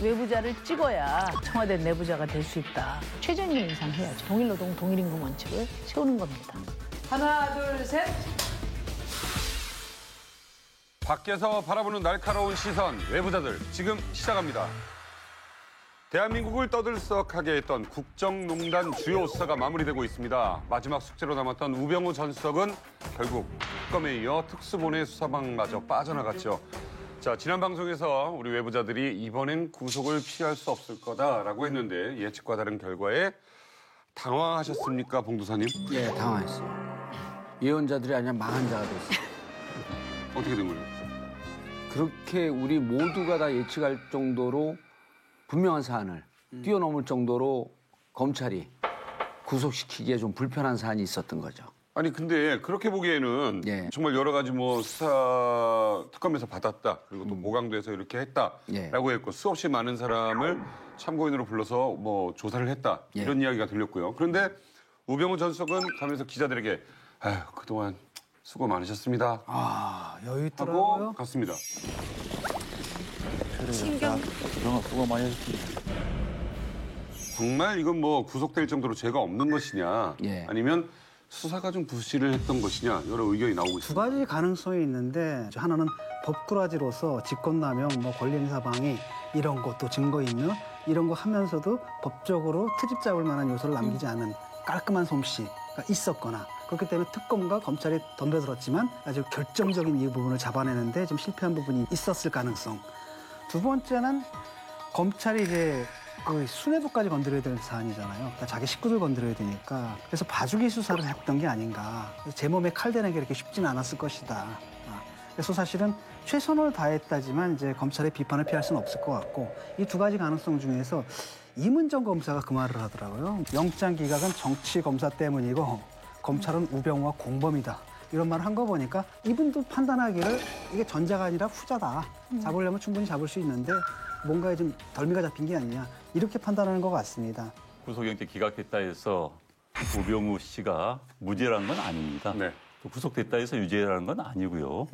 외부자를 찍어야 청와대 내부자가 될 수 있다. 최저임금 인상해야죠. 동일노동 동일임금 원칙을 세우는 겁니다. 하나, 둘, 셋. 밖에서 바라보는 날카로운 시선, 외부자들 지금 시작합니다. 대한민국을 떠들썩하게 했던 국정농단 주요 수사가 마무리되고 있습니다. 마지막 숙제로 남았던 우병우 전 수석은 결국 특검에 이어 특수본의 수사방마저 빠져나갔죠. 자, 지난 방송에서 우리 외부자들이 이번엔 구속을 피할 수 없을 거다라고 했는데 예측과 다른 결과에 당황하셨습니까, 봉도사님? 예, 당황했어요. 예언자들이 아니라 망한 자가 됐어요. 어떻게 된 거예요? 그렇게 우리 모두가 다 예측할 정도로 분명한 사안을 뛰어넘을 정도로 검찰이 구속시키기에 좀 불편한 사안이 있었던 거죠. 아니 근데 그렇게 보기에는 예. 정말 여러 가지 뭐 수사 특검에서 받았다 그리고 또 모강돼서 이렇게 했다라고 예. 했고 수없이 많은 사람을 참고인으로 불러서 뭐 조사를 했다 예. 이런 이야기가 들렸고요. 그런데 우병우 전 수석은 가면서 기자들에게 아휴 그동안 수고 많으셨습니다. 아, 여유 하고 있더라고요. 갔습니다. 신경. 그동안 수고 많이 했습니다. 정말 이건 뭐 구속될 정도로 죄가 없는 것이냐 예. 아니면 수사가 좀 부실을 했던 것이냐 여러 의견이 나오고 두 있습니다. 가지 가능성이 있는데 하나는 법꾸라지로서 직권남용, 권리행사방해 이런 것도 증거 있는 이런 거 하면서도 법적으로 트집 잡을 만한 요소를 남기지 않은 깔끔한 솜씨가 있었거나 그렇기 때문에 특검과 검찰이 덤벼들었지만 아주 결정적인 이 부분을 잡아내는데 좀 실패한 부분이 있었을 가능성. 두 번째는 검찰이 이제 그 수뇌부까지 건드려야 되는 사안이잖아요. 그러니까 자기 식구들 건드려야 되니까. 그래서 봐주기 수사를 했던 게 아닌가. 제 몸에 칼 대는 게 이렇게 쉽지는 않았을 것이다. 그래서 사실은 최선을 다했다지만 이제 검찰의 비판을 피할 수는 없을 것 같고 이 두 가지 가능성 중에서 이문정 검사가 그 말을 하더라고요. 영장 기각은 정치 검사 때문이고 검찰은 우병우와 공범이다. 이런 말을 한 거 보니까 이분도 판단하기를 이게 전자가 아니라 후자다. 잡으려면 충분히 잡을 수 있는데 뭔가에 좀 덜미가 잡힌 게 아니냐. 이렇게 판단하는 것 같습니다. 구속영장 기각됐다 해서 우병우 씨가 무죄라는 건 아닙니다. 네. 또 구속됐다 해서 유죄라는 건 아니고요.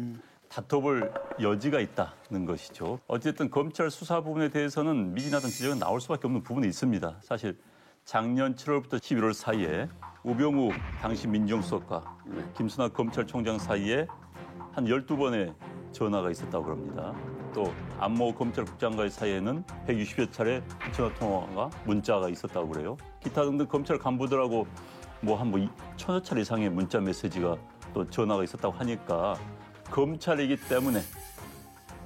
다퉈볼 여지가 있다는 것이죠. 어쨌든 검찰 수사 부분에 대해서는 미진하다는 지적은 나올 수밖에 없는 부분이 있습니다. 사실 작년 7월부터 11월 사이에 우병우 당시 민정수석과 김순학 검찰총장 사이에 한 12번의 전화가 있었다고 합니다. 또 안모 검찰국장과의 사이에는 160여 차례 전화통화가 문자가 있었다고 그래요. 기타 등등 검찰 간부들하고 한 1000여 차례 이상의 문자 메시지가 또 전화가 있었다고 하니까 검찰이기 때문에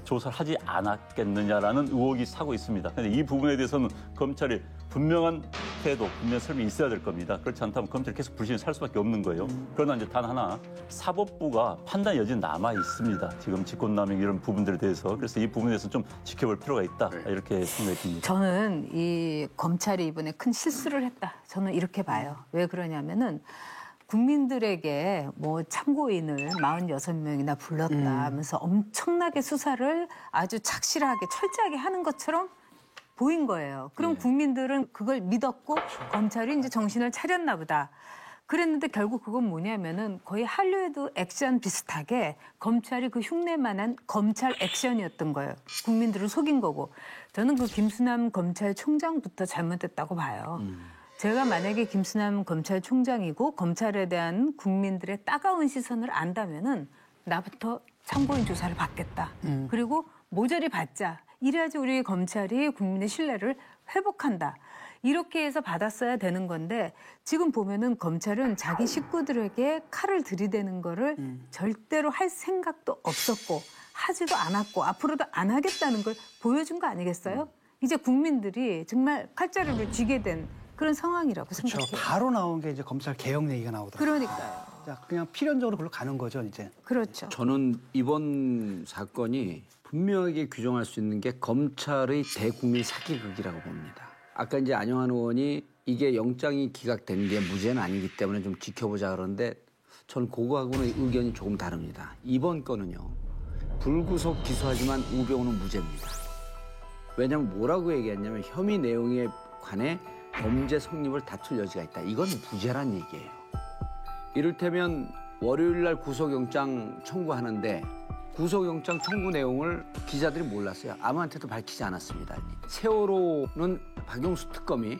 조사를 하지 않았겠느냐라는 의혹이 사고 있습니다. 그런데 이 부분에 대해서는 검찰이 분명한 태도, 분명한 설명이 있어야 될 겁니다. 그렇지 않다면 검찰이 계속 불신을 살 수밖에 없는 거예요. 그러나 이제 단 하나, 사법부가 판단 여지는 남아 있습니다. 지금 직권남용 이런 부분들에 대해서. 그래서 이 부분에 대해서 좀 지켜볼 필요가 있다. 이렇게 생각이 듭니다. 저는 이 검찰이 이번에 큰 실수를 했다. 저는 이렇게 봐요. 왜 그러냐면은 국민들에게 뭐 참고인을 46명이나 불렀다 하면서 엄청나게 수사를 아주 착실하게 철저하게 하는 것처럼 보인 거예요. 그럼 국민들은 그걸 믿었고 검찰이 이제 정신을 차렸나 보다. 그랬는데 결국 그건 뭐냐면은 거의 할리우드 액션 비슷하게 검찰이 그 흉내만한 검찰 액션이었던 거예요. 국민들을 속인 거고. 저는 그 김수남 검찰총장부터 잘못됐다고 봐요. 제가 만약에 김수남 검찰총장이고 검찰에 대한 국민들의 따가운 시선을 안다면은 나부터 참고인 조사를 받겠다. 그리고 모조리 받자. 이래야지 우리 검찰이 국민의 신뢰를 회복한다. 이렇게 해서 받았어야 되는 건데 지금 보면은 검찰은 자기 식구들에게 칼을 들이대는 거를 절대로 할 생각도 없었고 하지도 않았고 앞으로도 안 하겠다는 걸 보여준 거 아니겠어요? 이제 국민들이 정말 칼자루를 쥐게 된 그런 상황이라고 그렇죠. 생각해요. 바로 나온 게 이제 검찰 개혁 얘기가 나오더라고요. 그러니까요. 자, 그냥 필연적으로 그걸로 가는 거죠, 이제. 그렇죠. 저는 이번 사건이 분명하게 규정할 수 있는 게 검찰의 대국민 사기극이라고 봅니다. 아까 이제 안영환 의원이 이게 영장이 기각된 게 무죄는 아니기 때문에 좀 지켜보자 그러는데 저는 그거하고는 의견이 조금 다릅니다. 이번 건은요. 불구속 기소하지만 우병우는 무죄입니다. 왜냐하면 뭐라고 얘기했냐면 혐의 내용에 관해 범죄 성립을 다툴 여지가 있다. 이건 무죄란 얘기예요. 이를테면 월요일 날 구속영장 청구하는데 구속영장 청구 내용을 기자들이 몰랐어요. 아무한테도 밝히지 않았습니다. 세월호는 박용수 특검이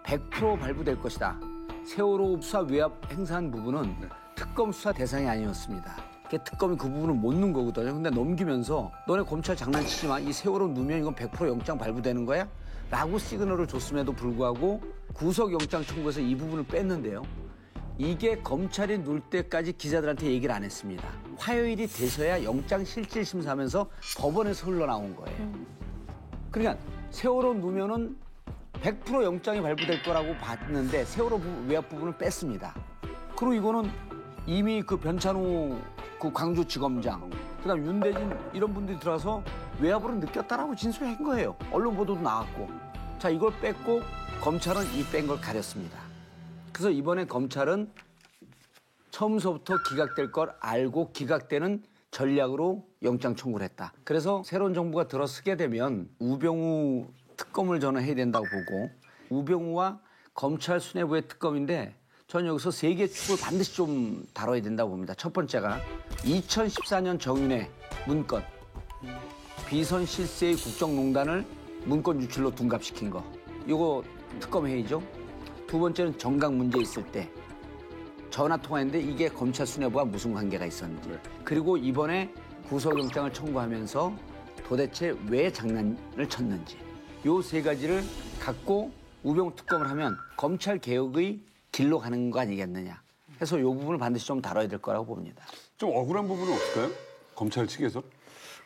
100% 발부될 것이다. 세월호 수사 외압 행사한 부분은 특검 수사 대상이 아니었습니다. 특검이 그 부분을 못 넣은 거거든요. 근데 넘기면서 너네 검찰 장난치지 마. 이 세월호 누면 이건 100% 영장 발부되는 거야? 라고 시그널을 줬음에도 불구하고 구속영장 청구에서 이 부분을 뺐는데요. 이게 검찰이 누를 때까지 기자들한테 얘기를 안 했습니다. 화요일이 돼서야 영장 실질 심사하면서 법원에서 흘러나온 거예요. 그러니까 세월호 누면은 100% 영장이 발부될 거라고 봤는데 세월호 외압 부분을 뺐습니다. 그리고 이거는 이미 그 변찬우 그 광주지검장, 그다음 윤대진 이런 분들이 들어와서 외압으로 느꼈다라고 진술한 거예요. 언론 보도도 나왔고. 자, 이걸 뺐고 검찰은 이 뺀 걸 가렸습니다. 그래서 이번에 검찰은 처음서부터 기각될 걸 알고 기각되는 전략으로 영장 청구를 했다. 그래서 새로운 정부가 들어서게 되면 우병우 특검을 저는 해야 된다고 보고 우병우와 검찰 수뇌부의 특검인데 저는 여기서 3개 축을 반드시 좀 다뤄야 된다고 봅니다. 첫 번째가 2014년 정윤회 문건, 비선 실세의 국정농단을 문건 유출로 둔갑시킨 거. 이거 특검 회의죠. 두 번째는 정강 문제 있을 때 전화 통화했는데 이게 검찰 수뇌부와 무슨 관계가 있었는지. 그리고 이번에 구속영장을 청구하면서 도대체 왜 장난을 쳤는지. 요 3가지를 갖고 우병우 특검을 하면 검찰 개혁의 길로 가는 거 아니겠느냐. 해서 이 부분을 반드시 좀 다뤄야 될 거라고 봅니다. 좀 억울한 부분은 없을까요? 검찰 측에서?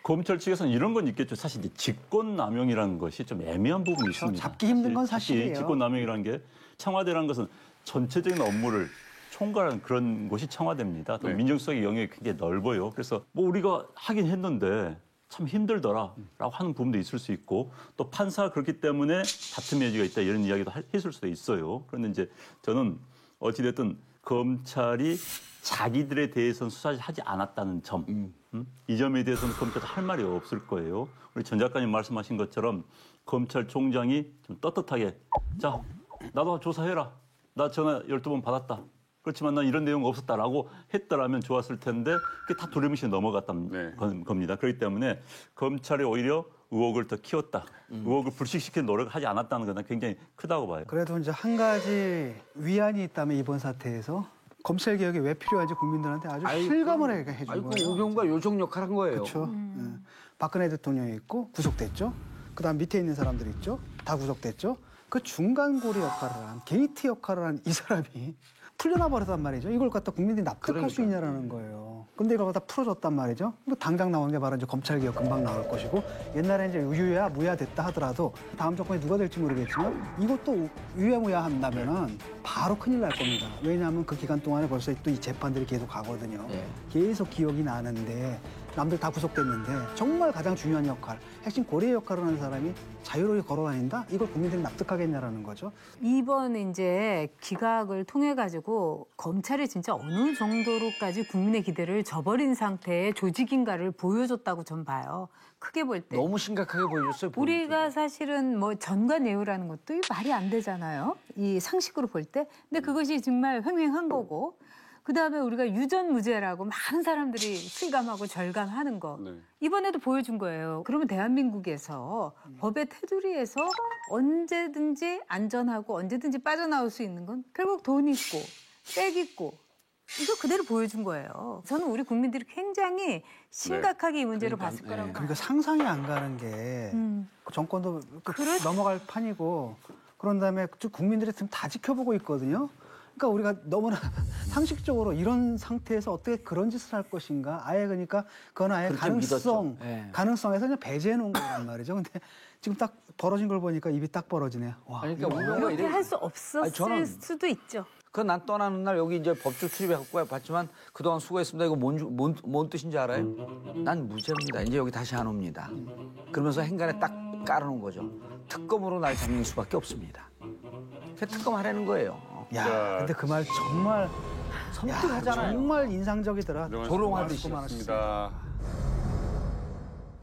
검찰 측에서는 이런 건 있겠죠. 사실 이제 직권남용이라는 것이 좀 애매한 부분이 있습니다. 잡기 힘든 건 사실이에요. 직권남용이라는 게 청와대라는 것은 전체적인 업무를 총괄하는 그런 곳이 청와대입니다. 또 네. 민정수석의 영역이 굉장히 넓어요. 그래서 뭐 우리가 하긴 했는데 참 힘들더라라고 하는 부분도 있을 수 있고 또 판사가 그렇기 때문에 다툼의 여지가 있다 이런 이야기도 했을 수도 있어요. 그런데 이제 저는 어찌됐든 검찰이 자기들에 대해서는 수사하지 않았다는 점, 이 점에 대해서는 검찰도 할 말이 없을 거예요. 우리 전 작가님 말씀하신 것처럼 검찰총장이 좀 떳떳하게 자, 나도 조사해라. 나 전화 12번 받았다. 그렇지만 난 이런 내용 없었다라고 했더라면 좋았을 텐데 그게 다 두려움이 넘어갔다는 겁니다. 그렇기 때문에 검찰이 오히려 의혹을 더 키웠다. 의혹을 불식시키는 노력을 하지 않았다는 건 굉장히 크다고 봐요. 그래도 이제 한 가지 위안이 있다면 이번 사태에서 검찰 개혁이 왜 필요한지 국민들한테 아주 실감을 해준 아이고, 거예요. 우병우가 요정 역할을 한 거예요. 그렇죠. 박근혜 대통령이 있고 구속됐죠. 그다음 밑에 있는 사람들 있죠. 다 구속됐죠. 그 중간고리 역할을 한 게이트 역할을 한 이 사람이 풀려나 버렸단 말이죠. 이걸 갖다 국민들이 납득할 수 있냐라는 거예요. 근데 이걸 갖다 풀어줬단 말이죠. 이거 당장 나오는 게 바로 이제 검찰개혁 금방 나올 것이고 옛날에 이제 유야 무야 됐다 하더라도 다음 정권이 누가 될지 모르겠지만 이것도 유야 무야 한다면은 바로 큰일 날 겁니다. 왜냐하면 그 기간 동안에 벌써 또 이 재판들이 계속 가거든요. 네. 계속 기억이 나는데 남들 다 구속됐는데 정말 가장 중요한 역할, 핵심 고리의 역할을 하는 사람이 자유롭게 걸어다닌다? 이걸 국민들이 납득하겠냐라는 거죠. 이번 이제 기각을 통해 가지고 검찰이 진짜 어느 정도로까지 국민의 기대를 저버린 상태의 조직인가를 보여줬다고 전 봐요. 크게 볼 때. 너무 심각하게 보여줬어요. 우리가 사실은 뭐 전관예우라는 것도 이 말이 안 되잖아요. 이 상식으로 볼 때. 근데 그것이 정말 횡행한 거고. 그다음에 우리가 유전무죄라고 많은 사람들이 실감하고 절감하는 거. 네. 이번에도 보여준 거예요. 그러면 대한민국에서 법의 테두리에서 언제든지 안전하고 언제든지 빠져나올 수 있는 건 결국 돈 있고 백 있고 이거 그대로 보여준 거예요. 저는 우리 국민들이 굉장히 심각하게 이 문제를 봤을 거라고 봐요. 그러니까 상상이 안 가는 게 정권도 그렇죠. 넘어갈 판이고 그런 다음에 국민들이 지금 다 지켜보고 있거든요. 그러니까 우리가 너무나 상식적으로 이런 상태에서 어떻게 그런 짓을 할 것인가. 아예 그러니까 그건 아예 그렇게 믿었죠. 가능성에서 그냥 배제해 놓은 거란 말이죠. 근데 지금 딱 벌어진 걸 보니까 입이 딱 벌어지네요. 와, 그러니까 이거 우병우가 이렇게 할 수 없었을 저는- 수도 있죠. 그건 난 떠나는 날 여기 이제 법조 출입해갖고 봤지만 그동안 수고했습니다. 이거 뭔 뜻인지 알아요? 난 무죄입니다. 이제 여기 다시 안 옵니다. 그러면서 행간에 딱 깔아놓은 거죠. 특검으로 날 잡는 수밖에 없습니다. 그 특검 하라는 거예요. 야, 근데 그 말 정말 섬뜩하잖아요. 정말 인상적이더라. 조롱하듯이. 수고하셨습니다.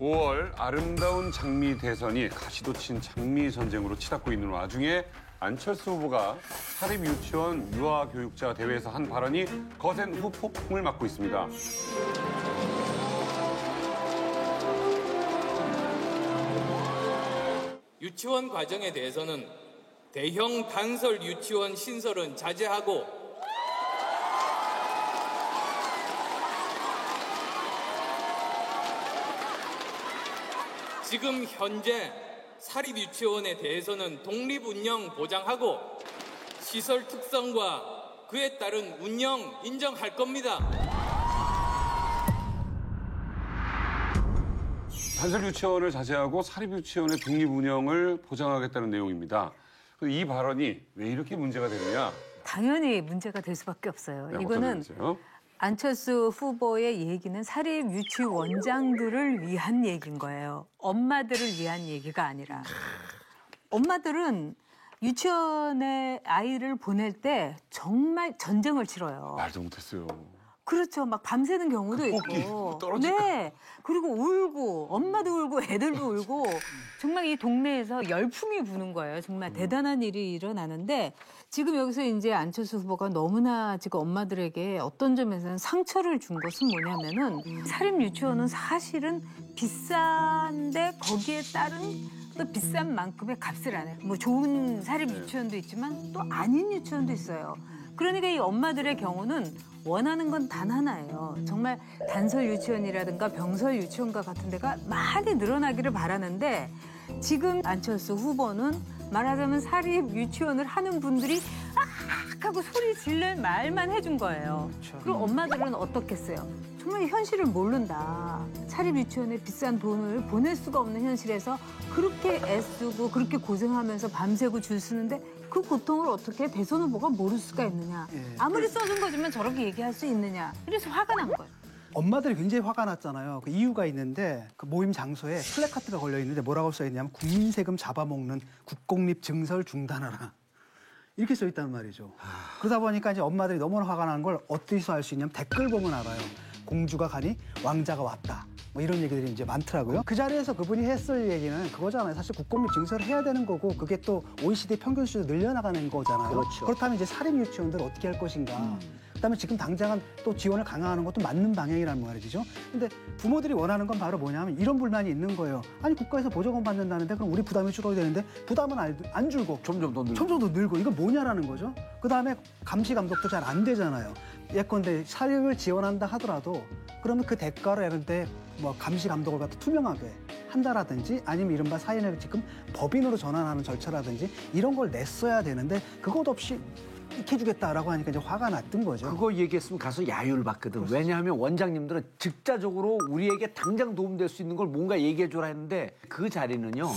5월 아름다운 장미 대선이 가시도 친 장미 전쟁으로 치닫고 있는 와중에 안철수 후보가 사립 유치원 유아교육자 대회에서 한 발언이 거센 후폭풍을 맞고 있습니다. 유치원 과정에 대해서는 대형 단설 유치원 신설은 자제하고 지금 현재 사립 유치원에 대해서는 독립 운영 보장하고 시설 특성과 그에 따른 운영 인정할 겁니다. 단설 유치원을 자제하고 사립 유치원의 독립 운영을 보장하겠다는 내용입니다. 이 발언이 왜 이렇게 문제가 되느냐? 당연히 문제가 될 수밖에 없어요. 네, 어떤 이거는 면에서요? 안철수 후보의 얘기는 사립 유치원장들을 위한 얘기인 거예요. 엄마들을 위한 얘기가 아니라. 엄마들은 유치원에 아이를 보낼 때 정말 전쟁을 치러요. 말도 못했어요. 그렇죠. 막 밤새는 경우도 있고. 떨어질까? 네. 그리고 울고, 엄마도 울고, 애들도 울고, 정말 이 동네에서 열풍이 부는 거예요. 정말 대단한 일이 일어나는데, 지금 여기서 이제 안철수 후보가 너무나 지금 엄마들에게 어떤 점에서는 상처를 준 것은 뭐냐면은, 사립 유치원은 사실은 비싼데 거기에 따른 또 비싼 만큼의 값을 안 해요. 뭐 좋은 사립 유치원도 있지만 또 아닌 유치원도 있어요. 그러니까 이 엄마들의 경우는 원하는 건 단 하나예요. 정말 단설 유치원이라든가 병설 유치원과 같은 데가 많이 늘어나기를 바라는데 지금 안철수 후보는 말하자면 사립 유치원을 하는 분들이 악 하고 소리 질릴 말만 해준 거예요. 그리고 엄마들은 어떻겠어요? 정말 현실을 모른다. 사립 유치원에 비싼 돈을 보낼 수가 없는 현실에서 그렇게 애쓰고 그렇게 고생하면서 밤새고 줄 서는데 그 고통을 어떻게 대선 후보가 모를 수가 있느냐. 아무리 써준 거지만 저렇게 얘기할 수 있느냐. 그래서 화가 난 거예요. 엄마들이 굉장히 화가 났잖아요. 그 이유가 있는데 그 모임 장소에 플래카드가 걸려 있는데 뭐라고 써 있냐면 국민 세금 잡아먹는 국공립 증설 중단하라. 이렇게 써 있단 말이죠. 그러다 보니까 이제 엄마들이 너무나 화가 나는 걸 어디서 알 수 있냐면 댓글 보면 알아요. 공주가 가니 왕자가 왔다. 뭐 이런 얘기들이 이제 많더라고요. 그 자리에서 그분이 했을 얘기는 그거잖아요. 사실 국공립 증설을 해야 되는 거고 그게 또 OECD 평균 수준 늘려나가는 거잖아요. 그렇죠. 그렇다면 이제 사립 유치원들 어떻게 할 것인가. 그다음에 지금 당장은 또 지원을 강화하는 것도 맞는 방향이라는 말이죠. 근데 부모들이 원하는 건 바로 뭐냐면 이런 불만이 있는 거예요. 아니 국가에서 보조금 받는다는데 그럼 우리 부담이 줄어야 되는데 부담은 안 줄고 점점 더 늘고. 점점 더 늘고 이거 뭐냐라는 거죠. 그다음에 감시 감독도 잘 안 되잖아요. 예컨대 사립을 지원한다 하더라도 그러면 그 대가로 예컨대 뭐 감시 감독을 갖다 투명하게 한다라든지 아니면 이른바 사인을 지금 법인으로 전환하는 절차라든지 이런 걸 냈어야 되는데 그것 없이 이렇게 해주겠다라고 하니까 이제 화가 났던 거죠. 그거 얘기했으면 가서 야유를 받거든. 왜냐하면 원장님들은 즉자적으로 우리에게 당장 도움될 수 있는 걸 뭔가 얘기해줘라 했는데 그 자리는요.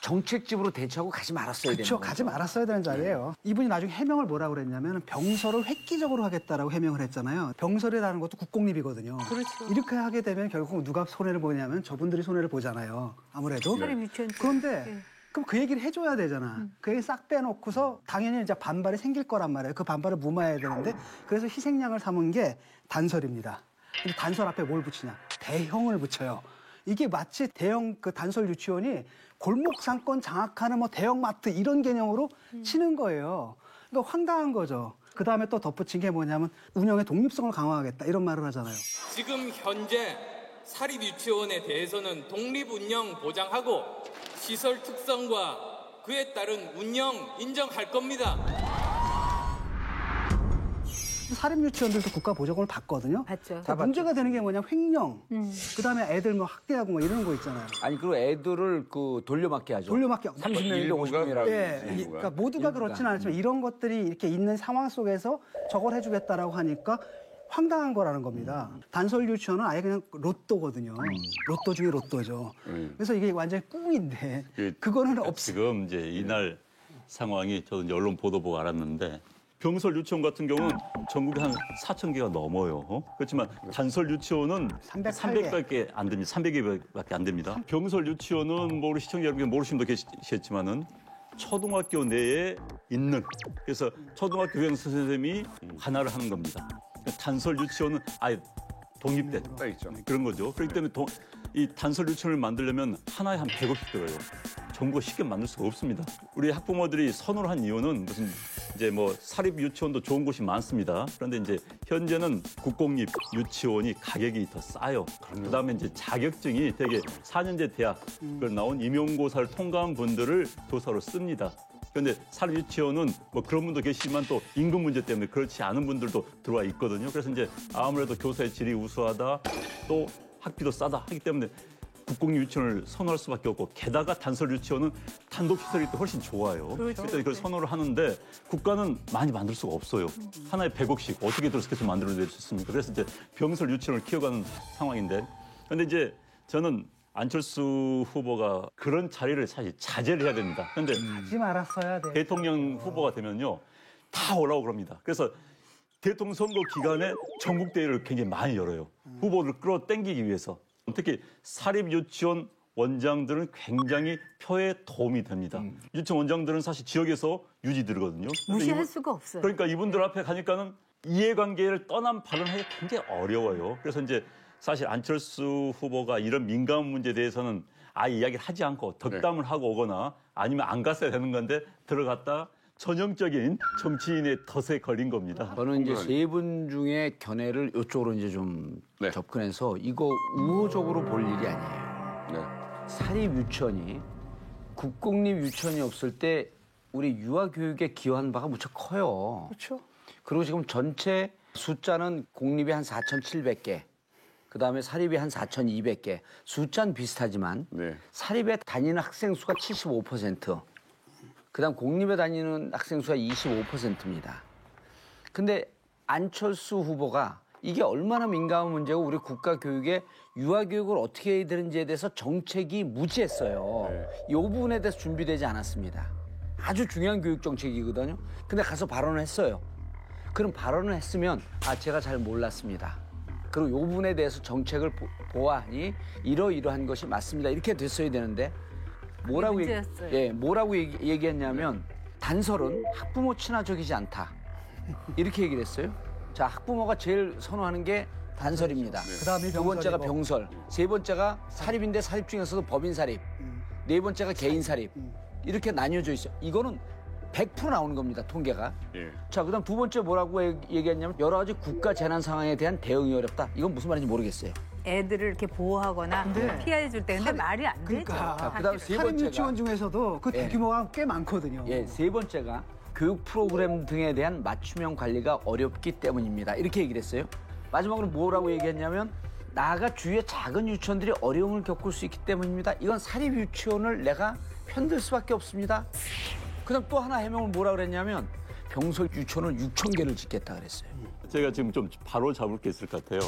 정책집으로 대처하고 가지 말았어야 되는 그렇죠. 거죠. 가지 말았어야 되는 자리예요. 이분이 나중에 해명을 뭐라고 그랬냐면 병설을 획기적으로 하겠다라고 해명을 했잖아요. 병설이라는 것도 국공립이거든요. 그렇죠. 이렇게 하게 되면 결국 누가 손해를 보냐면 저분들이 손해를 보잖아요. 아무래도. 사립 유치원 그런데 네. 그럼 그 얘기를 해줘야 되잖아. 그 얘기 싹 빼놓고서 당연히 이제 반발이 생길 거란 말이에요. 그 반발을 무마해야 되는데 그래서 희생양을 삼은 게 단설입니다. 근데 단설 앞에 뭘 붙이냐? 대형을 붙여요. 이게 마치 대형 그 단설 유치원이 골목 상권 장악하는 뭐 대형 마트 이런 개념으로 치는 거예요. 그러니까 황당한 거죠. 그 다음에 또 덧붙인 게 뭐냐면 운영의 독립성을 강화하겠다 이런 말을 하잖아요. 지금 현재 사립 유치원에 대해서는 독립 운영 보장하고 시설 특성과 그에 따른 운영 인정할 겁니다. 사립 유치원들도 국가 보조금을 받거든요. 받죠. 자, 문제가 되는 게 뭐냐 횡령. 그다음에 애들 뭐 학대하고 뭐 이런 거 있잖아요. 아니 그리고 애들을 그 돌려막게 하죠. 돌려막기. 30년인데 일부가 50년이라고. 예, 일부가. 그러니까 모두가 그렇지는 않지만 이런 것들이 이렇게 있는 상황 속에서 저걸 해주겠다라고 하니까 황당한 거라는 겁니다. 단설 유치원은 아예 그냥 로또거든요. 로또 중에 로또죠. 그래서 이게 완전히 꿈인데 그거는 없어. 지금 이제 이날 상황이 저도 이제 언론 보도 보고 알았는데 병설 유치원 같은 경우는 전국에 한 4,000개가 넘어요. 그렇지만 단설 유치원은 308개. 300개밖에 안 됩니다. 300개밖에 안 됩니다. 병설 유치원은 뭐 우리 시청자 여러분 모르시는 분도 계시겠지만은 초등학교 내에 있는 그래서 초등학교 교양 선생님이 관할을 하는 겁니다. 단설 유치원은 아예 독립된 딱 있죠. 그런 거죠. 그렇기 때문에 이 단설 유치원을 만들려면 하나에 한 100억씩 들어요. 정부가 쉽게 만들 수가 없습니다. 우리 학부모들이 선호를 한 이유는 무슨 이제 뭐 사립 유치원도 좋은 곳이 많습니다. 그런데 이제 현재는 국공립 유치원이 가격이 더 싸요. 그다음에 이제 자격증이 되게 4년제 대학을 나온 임용고사를 통과한 분들을 교사로 씁니다. 그런데 사립 유치원은 뭐 그런 분도 계시지만 또 임금 문제 때문에 그렇지 않은 분들도 들어와 있거든요. 그래서 이제 아무래도 교사의 질이 우수하다, 또 학비도 싸다 하기 때문에 국공립 유치원을 선호할 수밖에 없고, 게다가 단설 유치원은 단독 시설이 또 훨씬 좋아요. 그렇죠. 그래서 이걸 선호를 하는데 국가는 많이 만들 수가 없어요. 하나에 100억씩 어떻게 그렇게 만들어낼 수 있습니까? 그래서 이제 병설 유치원을 키워가는 상황인데, 그런데 이제 저는 안철수 후보가 그런 자리를 사실 자제를 해야 됩니다. 그런데 하지 말았어야 돼. 대통령 후보가 되면요, 다 올라오고 그럽니다. 그래서 대통령 선거 기간에 전국 대회를 굉장히 많이 열어요. 후보를 끌어당기기 위해서. 특히 사립 유치원 원장들은 굉장히 표에 도움이 됩니다. 유치원 원장들은 사실 지역에서 유지들거든요. 무시할 수가 없어요. 그러니까 이분들 앞에 가니까는 이해관계를 떠난 발언하기가 굉장히 어려워요. 그래서 이제 사실 안철수 후보가 이런 민감 문제에 대해서는 아예 이야기를 하지 않고 덕담을 하고 오거나 아니면 안 갔어야 되는 건데 들어갔다 전형적인 정치인의 덫에 걸린 겁니다. 저는 이제 세 분 중에 견해를 이쪽으로 이제 좀 네. 접근해서 이거 우호적으로 볼 일이 아니에요. 네. 사립 유치원이 국공립 유치원이 없을 때 우리 유아 교육에 기여한 바가 무척 커요. 그렇죠. 그리고 지금 전체 숫자는 공립이 한 4,700개, 그다음에 사립이 한 4,200개. 숫자는 비슷하지만 네. 사립에 다니는 학생 수가 75%, 그다음 공립에 다니는 학생 수가 25%입니다. 근데 안철수 후보가 이게 얼마나 민감한 문제고 우리 국가 교육에 유아 교육을 어떻게 해야 되는지에 대해서 정책이 무지했어요. 이 부분에 대해서 준비되지 않았습니다. 아주 중요한 교육 정책이거든요. 근데 가서 발언을 했어요. 그럼 발언을 했으면 제가 잘 몰랐습니다. 그리고 이 부분에 대해서 정책을 보아하니 이러이러한 것이 맞습니다. 이렇게 됐어야 되는데 뭐라고 문제였어요. 뭐라고 얘기했냐면 단설은 학부모 친화적이지 않다. 이렇게 얘기를 했어요. 자, 학부모가 제일 선호하는 게 단설입니다. 그다음이 두 번째가 병설이고. 병설. 세 번째가 사립인데 사립 중에서도 법인 사립. 네 번째가 개인 사립. 이렇게 나뉘어져 있어요. 이거는 100% 나오는 겁니다, 통계가. 예. 자, 그다음 두 번째 뭐라고 얘기했냐면 여러 가지 국가 재난 상황에 대한 대응이 어렵다. 이건 무슨 말인지 모르겠어요. 애들을 이렇게 보호하거나 피해 줄 때 근데 말이 안 그러니까. 되죠. 자, 그다음 세 사립 번째가 유치원 중에서도 그 대규모가 꽤 많거든요. 세 번째가 교육 프로그램 등에 대한 맞춤형 관리가 어렵기 때문입니다. 이렇게 얘기를 했어요. 마지막으로 뭐라고 얘기했냐면 나아가 주위의 작은 유치원들이 어려움을 겪을 수 있기 때문입니다. 이건 사립 유치원을 내가 편들 수밖에 없습니다. 그다음 또 하나 해명을 뭐라 그랬냐면 병설 유치원을 6,000개를 짓겠다 그랬어요. 제가 지금 좀 바로 잡을 게 있을 것 같아요.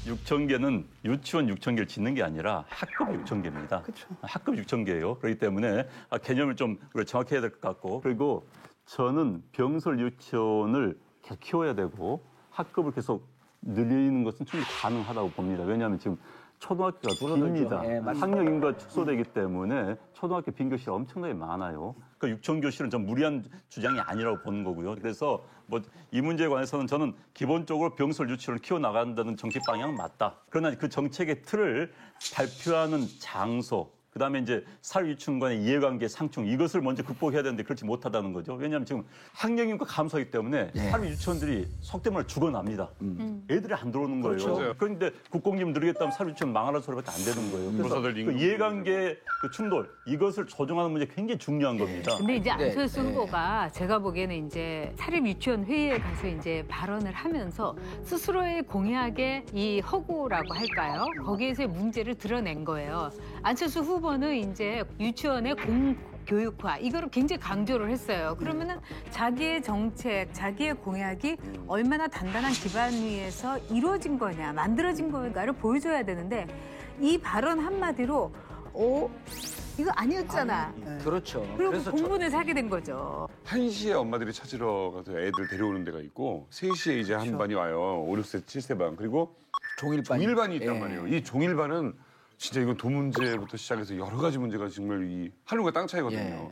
6,000개는 유치원 6,000개를 짓는 게 아니라 학급 6,000개입니다. 학급 6,000개예요. 그렇기 때문에 개념을 좀 정확히 해야 될 것 같고, 그리고 저는 병설 유치원을 계속 키워야 되고 학급을 계속 늘리는 것은 충분히 가능하다고 봅니다. 왜냐하면 지금 초등학교가 깁니다. 예, 맞습니다. 학령 인구가 축소되기 때문에 초등학교 빈 교실이 엄청나게 많아요. 그러니까 6천 교실은 좀 무리한 주장이 아니라고 보는 거고요. 그래서 뭐 이 문제에 관해서는 저는 기본적으로 병설 유치원을 키워나간다는 정책 방향은 맞다. 그러나 그 정책의 틀을 발표하는 장소, 그다음에 이제 사립 유치원 간의 이해관계 상충, 이것을 먼저 극복해야 되는데 그렇지 못하다는 거죠. 왜냐하면 지금 학령 인구가 감소하기 때문에 사립 유치원들이 속된 말로 죽어납니다. 애들이 안 들어오는 거예요. 그렇죠. 그런데 국공립 늘리겠다면 사립 유치원 망하는 소리밖에 안 되는 거예요. 그래서 교사들 그 임금 이해관계 그 충돌, 이것을 조정하는 문제 굉장히 중요한 겁니다. 근데 이제 안철수 후보가 제가 보기에는 이제 사립 유치원 회의에 가서 이제 발언을 하면서 스스로의 공약의 이 허구라고 할까요? 거기에서의 문제를 드러낸 거예요. 안철수 후보는 이제 유치원의 공교육화 이거를 굉장히 강조를 했어요. 그러면은 자기의 정책, 자기의 공약이 얼마나 단단한 기반 위에서 이루어진 거냐, 만들어진 거냐를 보여줘야 되는데 이 발언 한마디로 이거 아니었잖아. 그렇죠. 그리고 그래서 공분을 사게 된 거죠. 1시에 엄마들이 찾으러 가서 애들 데려오는 데가 있고 3시에 이제 한 반이 와요. 5, 6세, 7세 반. 그리고 종일반이 있단 말이에요. 이 종일반은 진짜 이건 돈 문제부터 시작해서 여러 가지 문제가 정말 이 하늘과 땅 차이거든요.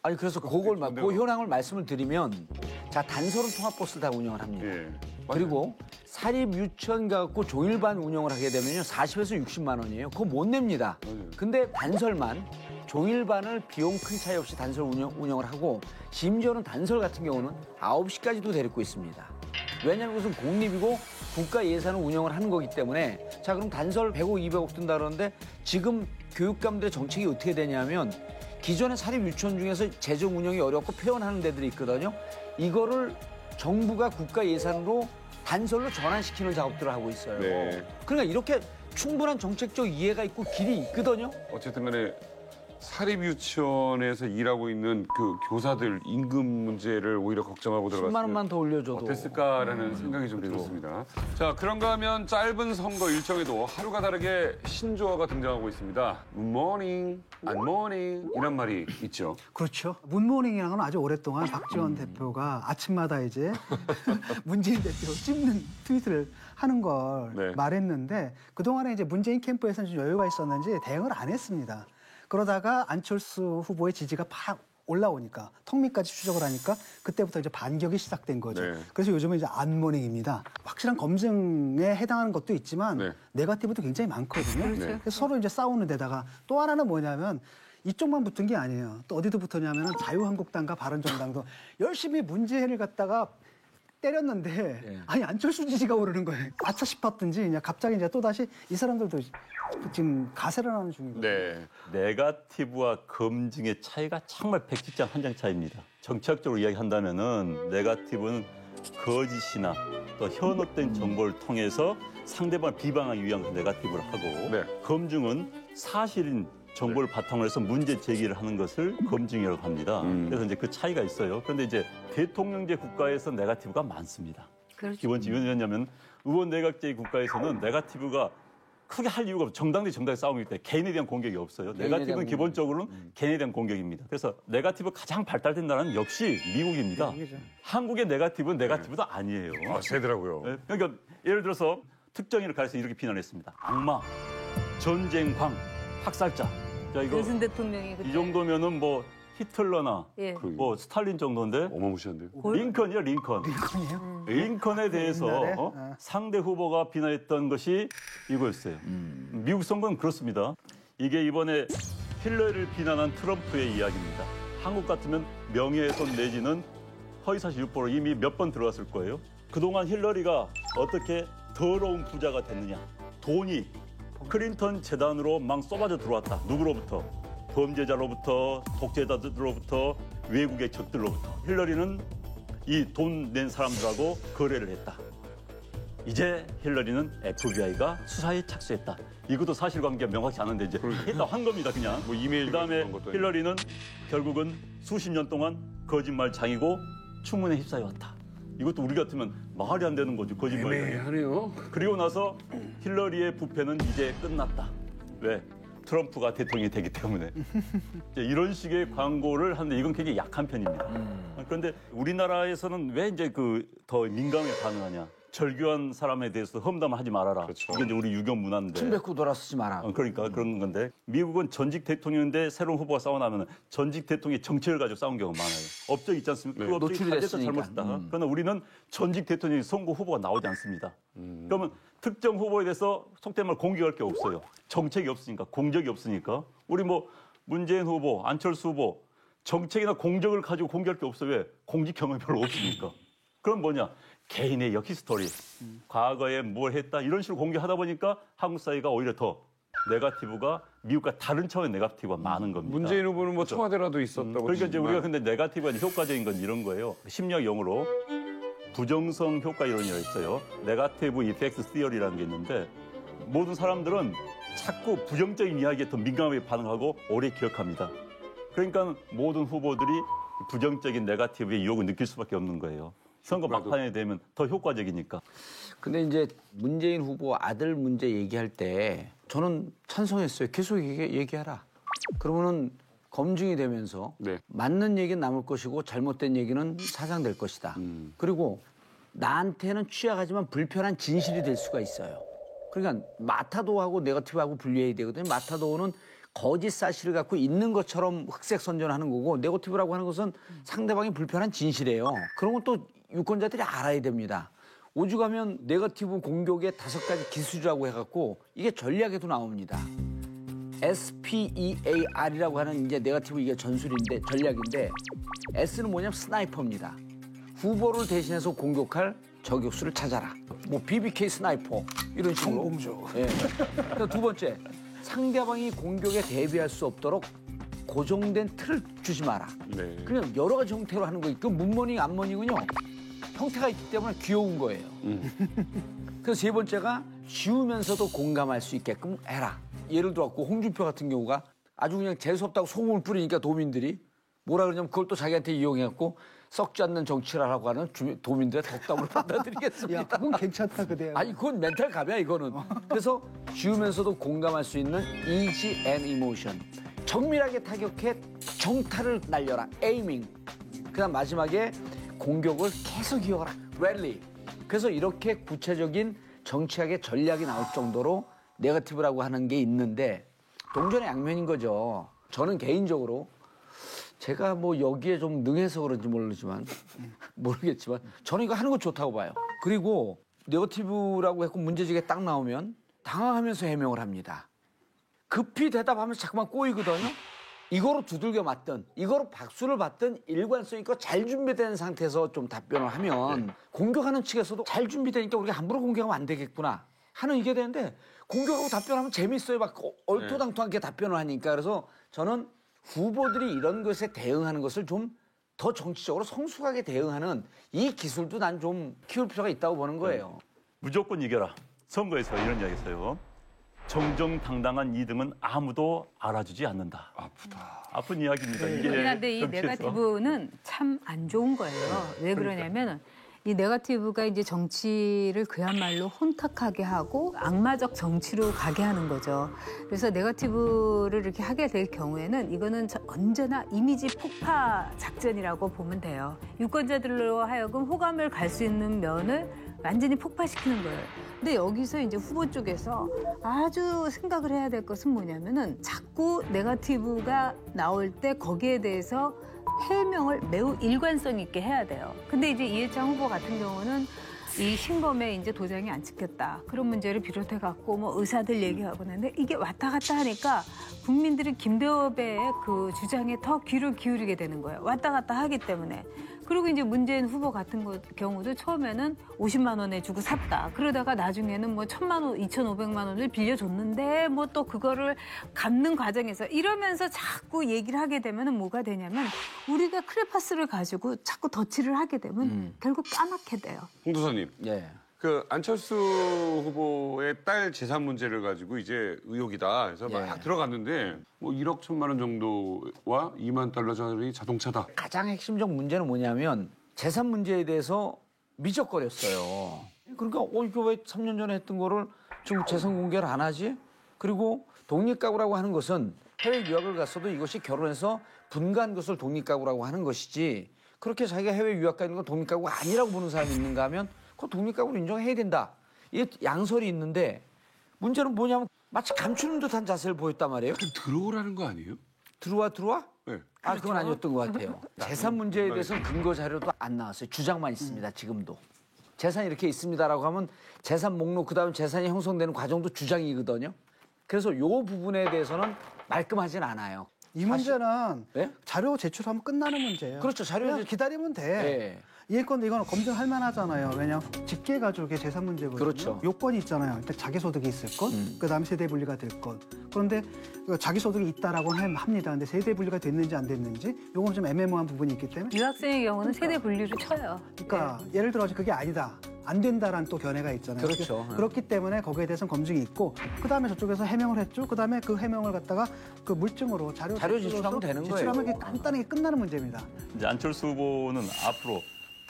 아니 그래서 그걸 그 현황을 말씀을 드리면 자 단서로 통합버스 다 운영을 합니다. 예. 그리고 사립 유치원 가갖고 종일반 운영을 하게 되면요 40에서 60만 원이에요. 그거 못 냅니다. 근데 단설만 종일반을 비용 큰 차이 없이 단설 운영을 하고 심지어는 단설 같은 경우는 9시까지도 데리고 있습니다. 왜냐하면 그것은 공립이고 국가 예산을 운영을 하는 거기 때문에 자 그럼 단설 100억, 200억 든다 그러는데 지금 교육감들의 정책이 어떻게 되냐면 기존의 사립 유치원 중에서 재정 운영이 어렵고 폐원하는 데들이 있거든요. 이거를 정부가 국가 예산으로 단설로 전환시키는 작업들을 하고 있어요. 네. 그러니까 이렇게 충분한 정책적 이해가 있고 길이 있거든요. 어쨌든 간에 사립 유치원에서 일하고 있는 그 교사들 임금 문제를 오히려 걱정하고 10만 들어갔으면 원만 더 올려줘도. 어땠을까라는 생각이 좀 들었습니다. 자, 그런가 하면 짧은 선거 일정에도 하루가 다르게 신조어가 등장하고 있습니다. 굿모닝, 안모닝 이란 말이 있죠. 그렇죠. 문모닝이라는 건 아주 오랫동안 박지원 대표가 아침마다 이제 문재인 대표 찝는 트윗을 하는 걸 네. 말했는데 그동안에 이제 문재인 캠프에서는 좀 여유가 있었는지 대응을 안 했습니다. 그러다가 안철수 후보의 지지가 팍 올라오니까 턱밑까지 추적을 하니까 그때부터 이제 반격이 시작된 거죠. 네. 그래서 요즘은 이제 안모닝입니다. 확실한 검증에 해당하는 것도 있지만 네. 네거티브도 굉장히 많거든요. 그래서 서로 이제 싸우는 데다가 또 하나는 뭐냐면 이쪽만 붙은 게 아니에요. 또 어디도 붙었냐면 자유한국당과 바른정당도 열심히 문재인을 갖다가 때렸는데 아니 안철수 지지가 오르는 거예요. 아차 싶었든지 그냥 갑자기 이제 또 다시 이 사람들도 지금 가세를 하는 중이거든요. 네. 네거티브와 검증의 차이가 정말 백지장 한 장 차이입니다. 정책적으로 이야기한다면은 네거티브는 거짓이나 또 현혹된 정보를 통해서 상대방을 비방하기 위한 네거티브를 하고 네. 검증은 사실인 정보를 바탕으로 해서 문제 제기를 하는 것을 검증이라고 합니다. 그래서 이제 그 차이가 있어요. 그런데 이제 대통령제 국가에서 네거티브가 많습니다. 그렇죠. 기본적으로 왜냐하면 의원 내각제 국가에서는 네거티브가 크게 할 이유가 없어요. 정당 대 정당의 싸움이기 때문에 개인에 대한 공격이 없어요. 네거티브는 기본적으로는 개인에 대한 공격입니다. 그래서 네거티브 가장 발달된 나라는 역시 미국입니다. 한국의 네거티브는 네거티브도 아니에요. 아, 세더라고요. 네, 그러니까 예를 들어서 특정인을 가려서 이렇게 비난했습니다. 악마, 전쟁광, 학살자. 자, 이거 윤석열 대통령이 그때 이 정도면은 뭐 히틀러나 예. 뭐 스탈린 정도인데 어마무시한데요. 링컨이요, 링컨. 링컨이에요? 링컨에 대해서 옛날에? 상대 후보가 비난했던 것이 이거였어요. 미국 선거는 그렇습니다. 이게 이번에 힐러리를 비난한 트럼프의 이야기입니다. 한국 같으면 명예훼손 내지는 허위사실 유포로 이미 몇 번 들어갔을 거예요. 그동안 힐러리가 어떻게 더러운 부자가 됐느냐. 돈이 클린턴 재단으로 막 쏟아져 들어왔다. 누구로부터? 범죄자로부터, 독재자들로부터, 외국의 적들로부터. 힐러리는 이 돈 낸 사람들하고 거래를 했다. 이제 힐러리는 FBI가 수사에 착수했다. 이것도 사실관계가 명확히 않은데 이제 했다 한 겁니다, 그냥. 뭐 이메일 그다음에 그런 것도 힐러리는 결국은 수십 년 동안 거짓말 장이고 추문에 휩싸여왔다. 이것도 우리 같으면 말이 안 되는 거죠, 거짓말이. 애매하네요. 그리고 나서 힐러리의 부패는 이제 끝났다. 왜? 트럼프가 대통령이 되기 때문에. 이제 이런 식의 광고를 하는데 이건 굉장히 약한 편입니다. 그런데 우리나라에서는 왜 이제 그 더 민감하게 반응하냐? 절교한 사람에 대해서 험담하지 말아라. 그렇죠. 이게 이제 우리 유교 문화인데. 침 뱉고 돌아서지 마라. 그러니까 그런 건데 미국은 전직 대통령인데 새로운 후보가 싸워나면 전직 대통령의 정책을 가지고 싸운 경우가 많아요. 업적이 있지 않습니까? 그 업적이 노출이 잘됐다 됐으니까. 잘못했다. 그러나 우리는 전직 대통령이 선거 후보가 나오지 않습니다. 그러면 특정 후보에 대해서 속된 말 공격할 게 없어요. 정책이 없으니까 공적이 없으니까 우리 뭐 문재인 후보, 안철수 후보 정책이나 공적을 가지고 공격할 게 없어요. 왜? 공직 경험이 별로 없으니까. 그럼 뭐냐? 개인의 역히스토리, 과거에 뭘 했다 이런 식으로 공개하다 보니까 한국 사회가 오히려 더 네거티브가 미국과 다른 차원의 네거티브가 많은 겁니다. 문재인 후보는 뭐 청와대라도 있었다고. 그러니까 이제 치지만 우리가 근데 네거티브가 효과적인 건 이런 거예요. 심리학 용어로 부정성 효과 이론이라고 있어요. 네거티브 이펙트 시어리라는 게 있는데 모든 사람들은 자꾸 부정적인 이야기에 더 민감하게 반응하고 오래 기억합니다. 그러니까 모든 후보들이 부정적인 네거티브의 유혹을 느낄 수밖에 없는 거예요. 선거 막판에 되면 더 효과적이니까. 근데 이제 문재인 후보 아들 문제 얘기할 때 저는 찬성했어요. 계속 얘기하라. 그러면은 검증이 되면서 네. 맞는 얘기는 남을 것이고 잘못된 얘기는 사장될 것이다. 그리고 나한테는 취약하지만 불편한 진실이 될 수가 있어요. 그러니까 마타도하고 네거티브하고 분리해야 되거든요. 마타도는 거짓 사실을 갖고 있는 것처럼 흑색 선전하는 거고 네거티브라고 하는 것은 상대방이 불편한 진실이에요. 그런 건 또 유권자들이 알아야 됩니다. 오죽하면 네거티브 공격의 5가지 기술이라고 해갖고 이게 전략에도 나옵니다. SPEAR이라고 하는 이제 네거티브 이게 전술인데 전략인데 S는 뭐냐면 스나이퍼입니다. 후보를 대신해서 공격할 저격수를 찾아라. 뭐 BBK 스나이퍼 이런 식으로. 성공조. 예. 두 번째, 상대방이 공격에 대비할 수 없도록 고정된 틀을 주지 마라. 네. 그냥 여러 가지 형태로 하는 거예요. 그 문머닝, 안머닝은요 형태가 있기 때문에 귀여운 거예요. 그래서 세 번째가 쉬우면서도 공감할 수 있게끔 해라. 예를 들어갖고 홍준표 같은 경우가 아주 그냥 재수없다고 소금을 뿌리니까 도민들이 뭐라 그러냐면 그걸 또 자기한테 이용해갖고 썩지 않는 정치라라고 하는 도민들의 덕담으로 받아들이겠습니다. 야, 그건 괜찮다 그대요. 아니 그건 멘탈 갑이야 이거는. 그래서 쉬우면서도 공감할 수 있는 easy and emotion. 정밀하게 타격해 정타를 날려라. aiming. 그다음 마지막에 공격을 계속 이어가라. rally. 그래서 이렇게 구체적인 정치학의 전략이 나올 정도로 네거티브라고 하는 게 있는데 동전의 양면인 거죠. 저는 개인적으로 제가 뭐 여기에 좀 능해서 그런지 모르겠지만 저는 이거 하는 거 좋다고 봐요. 그리고 네거티브라고 해서 문제지게 딱 나오면 당황하면서 해명을 합니다. 급히 대답하면서 자꾸만 꼬이거든요. 이거로 두들겨 맞든 이거로 박수를 받든 일관성 있고 잘 준비된 상태에서 좀 답변을 하면 공격하는 측에서도 잘 준비되니까 우리가 함부로 공격하면 안 되겠구나 하는 이게 되는데 공격하고 답변하면 재밌어요. 막 얼토당토하게 답변을 하니까. 그래서 저는 후보들이 이런 것에 대응하는 것을 좀 더 정치적으로 성숙하게 대응하는 이 기술도 난 좀 키울 필요가 있다고 보는 거예요. 무조건 이겨라. 선거에서 이런 이야기 했어요. 정정당당한 2등은 아무도 알아주지 않는다. 아프다. 아픈 이야기입니다. 이게 그런데 이 정치에서. 네거티브는 참 안 좋은 거예요. 왜 그러냐면 이 네거티브가 이제 정치를 그야말로 혼탁하게 하고 악마적 정치로 가게 하는 거죠. 그래서 네거티브를 이렇게 하게 될 경우에는 이거는 언제나 이미지 폭파 작전이라고 보면 돼요. 유권자들로 하여금 호감을 갈 수 있는 면을 완전히 폭파시키는 거예요. 근데 여기서 이제 후보 쪽에서 아주 생각을 해야 될 것은 뭐냐면은 자꾸 네거티브가 나올 때 거기에 대해서 해명을 매우 일관성 있게 해야 돼요. 근데 이제 이해창 후보 같은 경우는 이 신검에 이제 도장이 안 찍혔다. 그런 문제를 비롯해 갖고 뭐 의사들 얘기하고 있는데 이게 왔다 갔다 하니까 국민들이 김대엽의 그 주장에 더 귀를 기울이게 되는 거예요. 왔다 갔다 하기 때문에. 그리고 이제 문재인 후보 같은 경우도 처음에는 50만 원에 주고 샀다. 그러다가 나중에는 뭐 1,000만 원, 2,500만 원을 빌려줬는데 뭐 또 그거를 갚는 과정에서 이러면서 자꾸 얘기를 하게 되면 뭐가 되냐면 우리가 크레파스를 가지고 자꾸 덧칠을 하게 되면 결국 까맣게 돼요. 홍 도사님. 예. 그 안철수 후보의 딸 재산 문제를 가지고 이제 의혹이다. 그래서 막 예. 들어갔는데 뭐 1억 1,000만 원 정도와 2만 달러짜리 자동차다. 가장 핵심적 문제는 뭐냐면 재산 문제에 대해서 미적거렸어요. 그러니까 이거 왜 3년 전에 했던 거를 지금 재산 공개를 안 하지? 그리고 독립가구라고 하는 것은 해외 유학을 갔어도 이것이 결혼해서 분가한 것을 독립가구라고 하는 것이지 그렇게 자기가 해외 유학 가 있는 건 독립가구가 아니라고 보는 사람이 있는가 하면 그 독립가구로 인정해야 된다. 이게 양설이 있는데 문제는 뭐냐면 마치 감추는 듯한 자세를 보였단 말이에요. 좀 들어오라는 거 아니에요? 들어와? 네. 아, 그건 아니었던 것 같아요. 재산 문제에 대해서는 근거 자료도 안 나왔어요. 주장만 있습니다, 지금도. 재산이 이렇게 있습니다라고 하면 재산 목록, 그다음에 재산이 형성되는 과정도 주장이거든요. 그래서 이 부분에 대해서는 말끔하진 않아요. 이 문제는 네? 자료 제출하면 끝나는 문제예요. 그렇죠. 자료 그냥 제출- 기다리면 돼. 네. 이해건도 이거는 검증할 만하잖아요. 왜냐 직계 가족의 재산 문제거든요. 그렇죠. 요건이 있잖아요. 일단 자기 소득이 있을 것, 그다음에 세대 분리가 될 것. 그런데 자기 소득이 있다라고는 합니다. 근데 세대 분리가 됐는지 안 됐는지 요건 좀 애매모호한 부분이 있기 때문에. 유학생의 경우는 세대 분리를 쳐요. 그러니까 예를 들어서 그게 아니다. 안 된다라는 또 견해가 있잖아요. 그렇죠. 그렇기 때문에 거기에 대해서는 검증이 있고 그다음에 저쪽에서 해명을 했죠. 그다음에 그 해명을 갖다가 그 물증으로 자료 제출하면 되는 제출하면 거예요. 이게 간단하게 끝나는 문제입니다. 이제 안철수 후보는 앞으로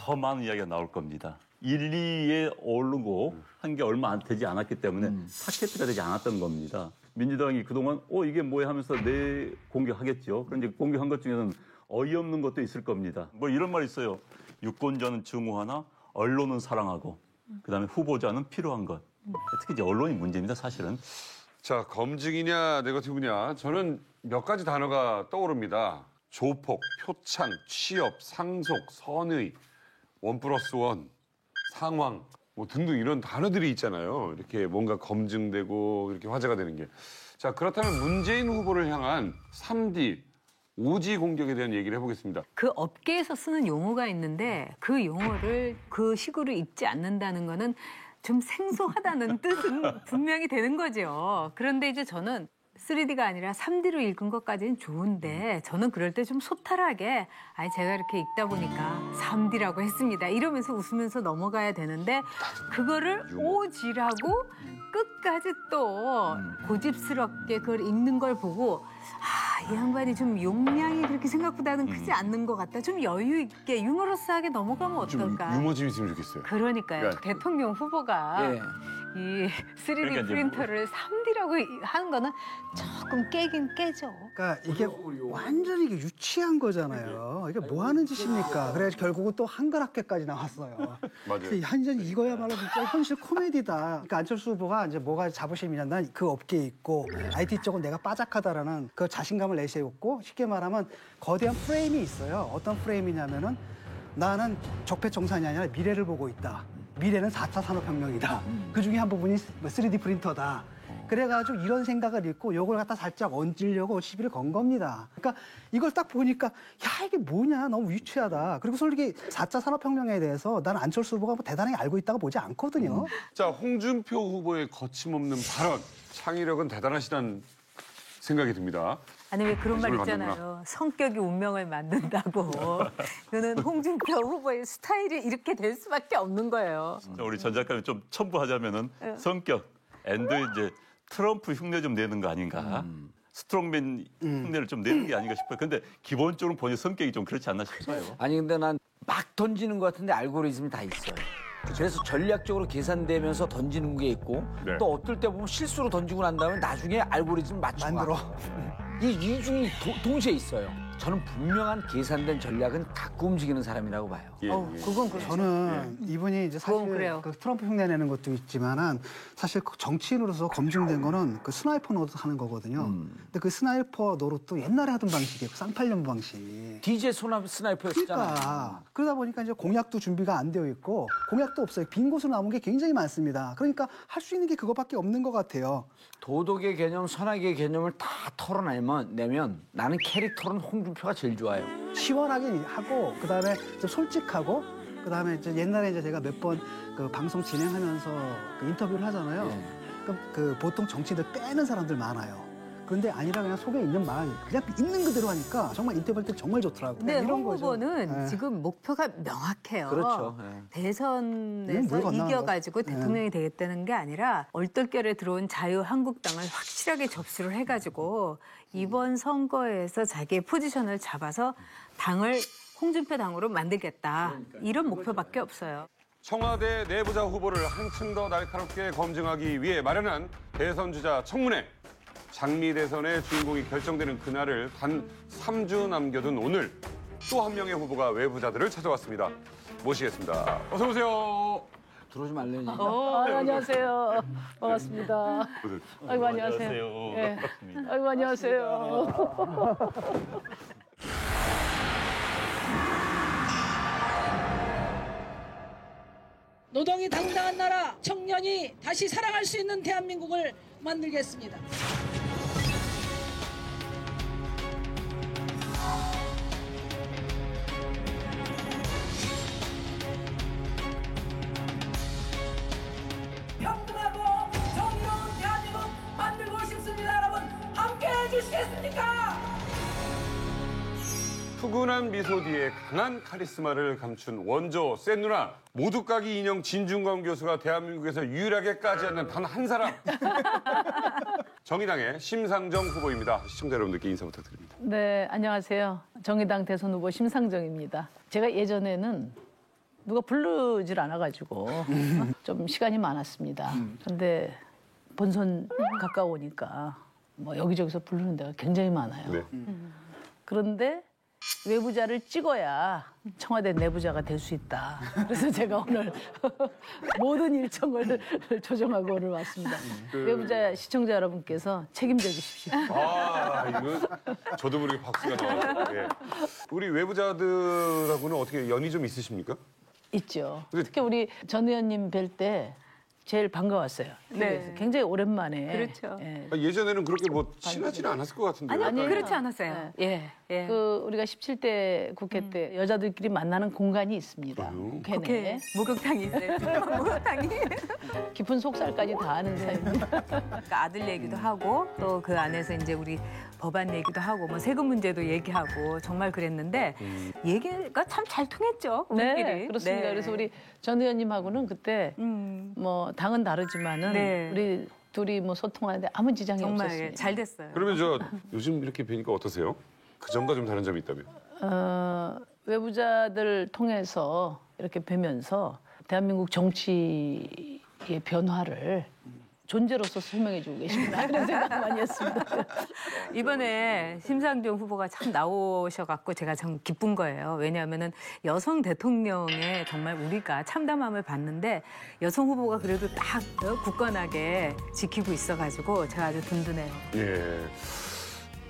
더 많은 이야기가 나올 겁니다. 1, 2에 오르고 한 게 얼마 안 되지 않았기 때문에 타켓트가 되지 않았던 겁니다. 민주당이 그동안 이게 뭐야 하면서 내 공격하겠죠. 그런데 공격한 것 중에는 어이없는 것도 있을 겁니다. 뭐 이런 말 있어요. 유권자는 증오하나 언론은 사랑하고 그다음에 후보자는 필요한 것. 특히 이제 언론이 문제입니다. 사실은 자, 검증이냐 네거티브냐 저는 몇 가지 단어가 떠오릅니다. 조폭, 표창, 취업, 상속, 선의, 1+1, 상황 뭐 등등 이런 단어들이 있잖아요. 이렇게 뭔가 검증되고 이렇게 화제가 되는 게. 자, 그렇다면 문재인 후보를 향한 3D, 오지 공격에 대한 얘기를 해보겠습니다. 그 업계에서 쓰는 용어가 있는데 그 용어를 그 식으로 읽지 않는다는 거는 좀 생소하다는 뜻은 분명히 되는 거죠. 그런데 이제 저는 3D가 아니라 3D로 읽은 것까지는 좋은데 저는 그럴 때 좀 소탈하게 제가 이렇게 읽다 보니까 3D라고 했습니다. 이러면서 웃으면서 넘어가야 되는데 그거를 오지라고 끝까지 또 고집스럽게 그걸 읽는 걸 보고 이 양반이 좀 용량이 그렇게 생각보다는 크지 않는 것 같다. 좀 여유 있게 유머러스하게 넘어가면 좀 어떨까? 유머 좀 있으면 좋겠어요. 그러니까요. 그러니까- 대통령 후보가 예. 이 3D 그러니까 이제 프린터를 3D라고 하는 거는 조금 깨긴 깨죠. 그러니까 이게 완전히 이게 유치한 거잖아요. 이게 뭐 하는 짓입니까? 그래서 결국은 또 한글학교까지 나왔어요. 맞아요. 완전 이거야말로 진짜 현실 코미디다. 그러니까 안철수 후보가 이제 뭐가 자부심이냐, 난 그 업계에 있고 IT 쪽은 내가 빠삭하다라는 그 자신감을 내세웠고 쉽게 말하면 거대한 프레임이 있어요. 어떤 프레임이냐면은 나는 적폐청산이 아니라 미래를 보고 있다. 미래는 4차 산업혁명이다. 그 중에 한 부분이 3D 프린터다. 그래가지고 이런 생각을 읽고 요걸 갖다 살짝 얹으려고 시비를 건 겁니다. 그러니까 이걸 딱 보니까 야 이게 뭐냐 너무 유치하다. 그리고 솔직히 4차 산업혁명에 대해서 나는 안철수 후보가 뭐 대단히 알고 있다고 보지 않거든요. 자, 홍준표 후보의 거침없는 발언, 창의력은 대단하시다는 생각이 듭니다. 아니 왜 그런 말 관심을 있잖아요. 성격이 운명을 만든다고. 이거는 홍준표 후보의 스타일이 이렇게 될 수밖에 없는 거예요. 우리 전 작가님 좀 첨부하자면은 성격, 앤드 이제 트럼프 흉내 좀 내는 거 아닌가. 스트롱맨 흉내를 좀 내는 게 아닌가 싶어요. 근데 기본적으로 본인 성격이 좀 그렇지 않나 싶어요. 아니 근데 난 막 던지는 것 같은데 알고리즘이 다 있어요. 그래서 전략적으로 계산되면서 던지는 게 있고 네. 또 어떨 때 보면 실수로 던지고 난 다음에 나중에 알고리즘 맞추고 만들어. 이 중이 동시에 있어요. 저는 분명한 계산된 전략은 갖고 움직이는 사람이라고 봐요. 예, 그건 그렇죠. 저는 이분이 이제 사실 그건 그래요. 그 트럼프 흉내 내는 것도 있지만은 사실 그 정치인으로서 검증된 거는 그 스나이퍼 노릇 하는 거거든요. 근데 그 스나이퍼 노릇도 옛날에 하던 방식이에요. 그 쌍팔년 방식. DJ 스나이퍼였잖아요. 그러니까 그러다 보니까 이제 공약도 준비가 안 되어 있고 공약도 없어요. 빈 곳으로 남은 게 굉장히 많습니다. 그러니까 할 수 있는 게 그거밖에 없는 것 같아요. 도덕의 개념, 선악의 개념을 다 털어내면 나는 캐릭터는 홍준표가 제일 좋아요. 시원하게 하고 그다음에 좀 솔직하고 그다음에 이제 옛날에 이제 제가 몇 번 그 방송 진행하면서 그 인터뷰를 하잖아요. 그럼 그 보통 정치인들 빼는 사람들 많아요. 그런데 아니라 그냥 속에 있는 말 그냥 있는 그대로 하니까 정말 인터뷰할 때 정말 좋더라고요. 근데 이런 홍 거죠. 후보는 네. 지금 목표가 명확해요. 그렇죠. 네. 대선에서 물 건너는 이겨가지고 거죠. 대통령이 되겠다는 게 아니라 얼떨결에 들어온 자유한국당을 확실하게 접수를 해가지고 이번 선거에서 자기의 포지션을 잡아서 당을 홍준표 당으로 만들겠다. 이런 목표밖에 없어요. 청와대 내부자 후보를 한층 더 날카롭게 검증하기 위해 마련한 대선 주자 청문회. 장미 대선의 주인공이 결정되는 그날을 단 3주 남겨둔 오늘 또 한 명의 후보가 외부자들을 찾아왔습니다. 모시겠습니다. 어서 오세요. 들어오지 말래니. 안녕하세요. 반갑습니다. 아이고, 안녕하세요. 예. 아이고, 안녕하세요. 노동이 당당한 나라, 청년이 다시 살아갈 수 있는 대한민국을 만들겠습니다. 평등하고 정의로운 대한민국 만들고 싶습니다. 여러분 함께 해주시겠습니까? 푸근한 미소 뒤에 강한 카리스마를 감춘 원조 센 누나 모두까기 인형 진중권 교수가 대한민국에서 유일하게 까지 않는 단 한 사람. 정의당의 심상정 후보입니다. 시청자 여러분들께 인사 부탁드립니다. 네, 안녕하세요. 정의당 대선 후보 심상정입니다. 제가 예전에는 누가 부르질 않아가지고 좀 시간이 많았습니다. 그런데 본선 가까우니까 뭐 여기저기서 부르는 데가 굉장히 많아요. 네. 그런데 외부자를 찍어야 청와대 내부자가 될 수 있다. 그래서 제가 오늘 모든 일정을 조정하고 오늘 왔습니다. 외부자 시청자 여러분께서 책임져 주십시오. 아, 이거 저도 모르게 박수가 나와요. 예. 우리 외부자들하고는 어떻게 연이 좀 있으십니까? 있죠. 근데- 특히 우리 전 의원님 뵐 때 제일 반가웠어요. 네. 굉장히 오랜만에. 그렇죠. 예. 아, 예전에는 그렇게 뭐 친하지는 않았을 것 같은데. 아니요, 약간- 그렇지 않았어요. 예, 예. 그 우리가 17대 국회 때 여자들끼리 만나는 공간이 있습니다. 국회 내에. 목욕탕이 있어요. 목욕탕이. 깊은 속살까지 다 아는 사이입니다. 그러니까 아들 얘기도 하고 또 그 안에서 이제 우리 법안 얘기도 하고 뭐 세금 문제도 얘기하고 정말 그랬는데 얘기가 참 잘 통했죠. 우리끼리. 네, 그렇습니다. 네. 그래서 우리 전 의원님하고는 그때 뭐 당은 다르지만은 네. 우리 둘이 뭐 소통하는데 아무 지장이 정말 없었습니다. 잘 됐어요. 그러면 저 요즘 이렇게 뵈니까 어떠세요? 그 전과 좀 다른 점이 있다면? 외부자들 통해서 이렇게 뵈면서 대한민국 정치의 변화를 존재로서 설명해주고 계십니다. 그런 생각 많이 했습니다. 이번에 심상정 후보가 참 나오셔갖고 제가 참 기쁜 거예요. 왜냐하면은 여성 대통령의 정말 우리가 참담함을 봤는데 여성 후보가 그래도 딱 굳건하게 지키고 있어가지고 제가 아주 든든해요. 예.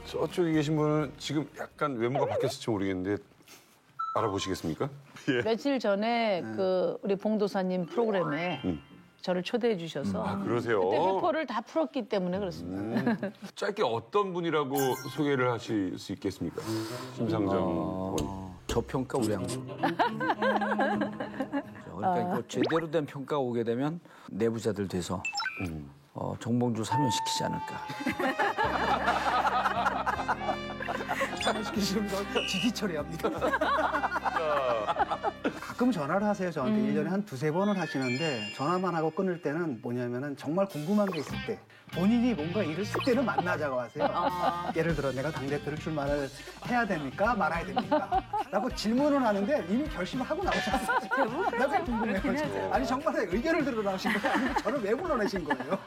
저쪽에 계신 분은 지금 약간 외모가 바뀌었을지 모르겠는데 알아보시겠습니까? 예. 며칠 전에 그 우리 봉도사님 프로그램에 저를 초대해 주셔서 아, 그러세요? 그때 회포를 다 풀었기 때문에 그렇습니다. 짧게 어떤 분이라고 소개를 하실 수 있겠습니까? 심상정 의원. 저평가 우량주. 그러니까 이거 제대로 된 평가가 오게 되면 내부자들 돼서 정봉주 사면시키지 않을까. 시키시는 거 지지 처리합니다. 가끔 전화를 하세요. 저한테 1년에 한 두세 번을 하시는데 전화만 하고 끊을 때는 뭐냐면은 정말 궁금한 게 있을 때 본인이 뭔가 일을 쓸 때는 만나자고 하세요. 예를 들어 내가 당대표를 출마를 해야 됩니까? 말아야 됩니까? 라고 질문을 하는데 이미 결심을 하고 나오셨어요. 나도 궁금해요. 아니 정말 의견을 들어 나오신 거예요? 아니면 저를 왜 불러내신 거예요?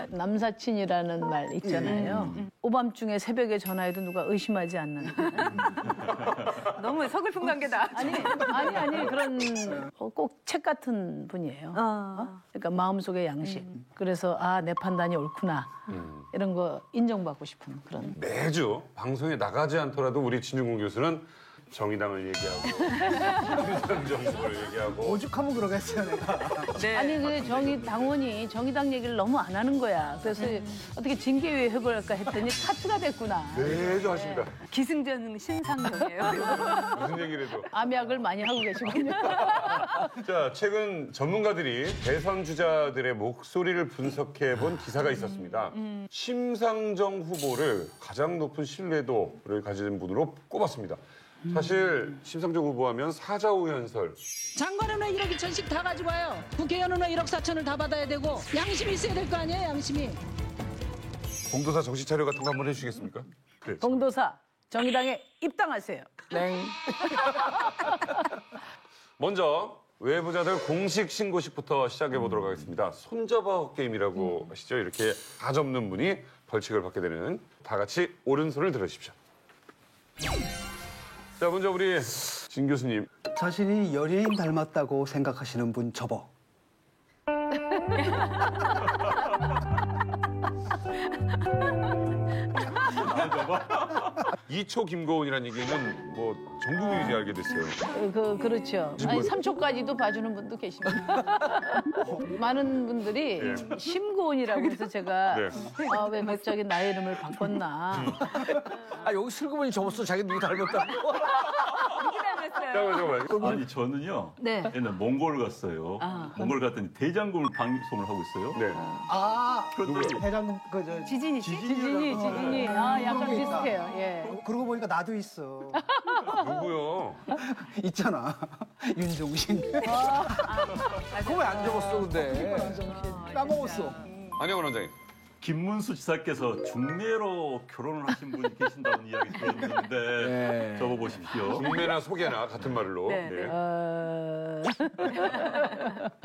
남사친이라는 말 있잖아요. 오밤중에 새벽에 전화해도 누가 의심하지 않는. 너무 서글픈 관계다. 아니 그런 꼭 책 같은 분이에요. 그러니까 마음속의 양식. 그래서 내 판단이 옳구나. 이런 거 인정받고 싶은 그런. 매주 방송에 나가지 않더라도 우리 진중권 교수는 정의당을 얘기하고 심상정 후보를 얘기하고 오죽하면 그러겠어요, 내가. 네. 아니 그 당원이 정의당 얘기를 너무 안 하는 거야. 그래서 어떻게 징계위에 해볼까 했더니 카트가 됐구나. 매주 하십니다. 기승전 신상정이에요. 무슨 얘기를 해도. 암약을 많이 하고 계시군요. 자, 최근 전문가들이 대선 주자들의 목소리를 분석해본 기사가 있었습니다. 심상정 후보를 가장 높은 신뢰도를 가진 분으로 꼽았습니다. 사실 심상정 후보하면 사자우현설. 장관은 왜 1억 2천씩 다 가지고 와요? 국회의원은 왜 1억 4천을 다 받아야 되고 양심이 있어야 될 거 아니에요, 양심이. 봉도사 정신 차려 같은 거 한번 해주시겠습니까? 네. 봉도사 정의당에 입당하세요. 네. 먼저 외부자들 공식 신고식부터 시작해 보도록 하겠습니다. 손잡아 게임이라고 하시죠. 이렇게 다 접는 분이 벌칙을 받게 되는. 다 같이 오른손을 들어주십시오. 자, 먼저 우리 진 교수님. 자신이 연예인 닮았다고 생각하시는 분 접어. 이초 김고은이라는 얘기는 뭐 전 국민이 알게 됐어요. 그렇죠. 아니 3초까지도 봐주는 분도 계십니다. 많은 분들이 심고은이라고 해서 제가 네. 왜 갑자기 나의 이름을 바꿨나. 여기 슬그머니 접었어. 자기 누구 닮았다고. 잠깐만. 아니 저는요. 네. 옛날 몽골 갔어요. 몽골 갔더니 대장금을 방송을 하고 있어요. 네. 그랬더니 회장님 지진이 지진이. 약간 그런 게 있다. 비슷해요. 예. 그러고 보니까 나도 있어. 누구요? 있잖아. 윤종신. 그거 왜 안 접었어, 근데? 까먹었어. 안녕원 원장님. 김문수 지사께서 중매로 결혼을 하신 분이 계신다는 이야기 들었는데 네. 접어보십시오. 중매나 소개나 같은 말로. 네, 네. 네.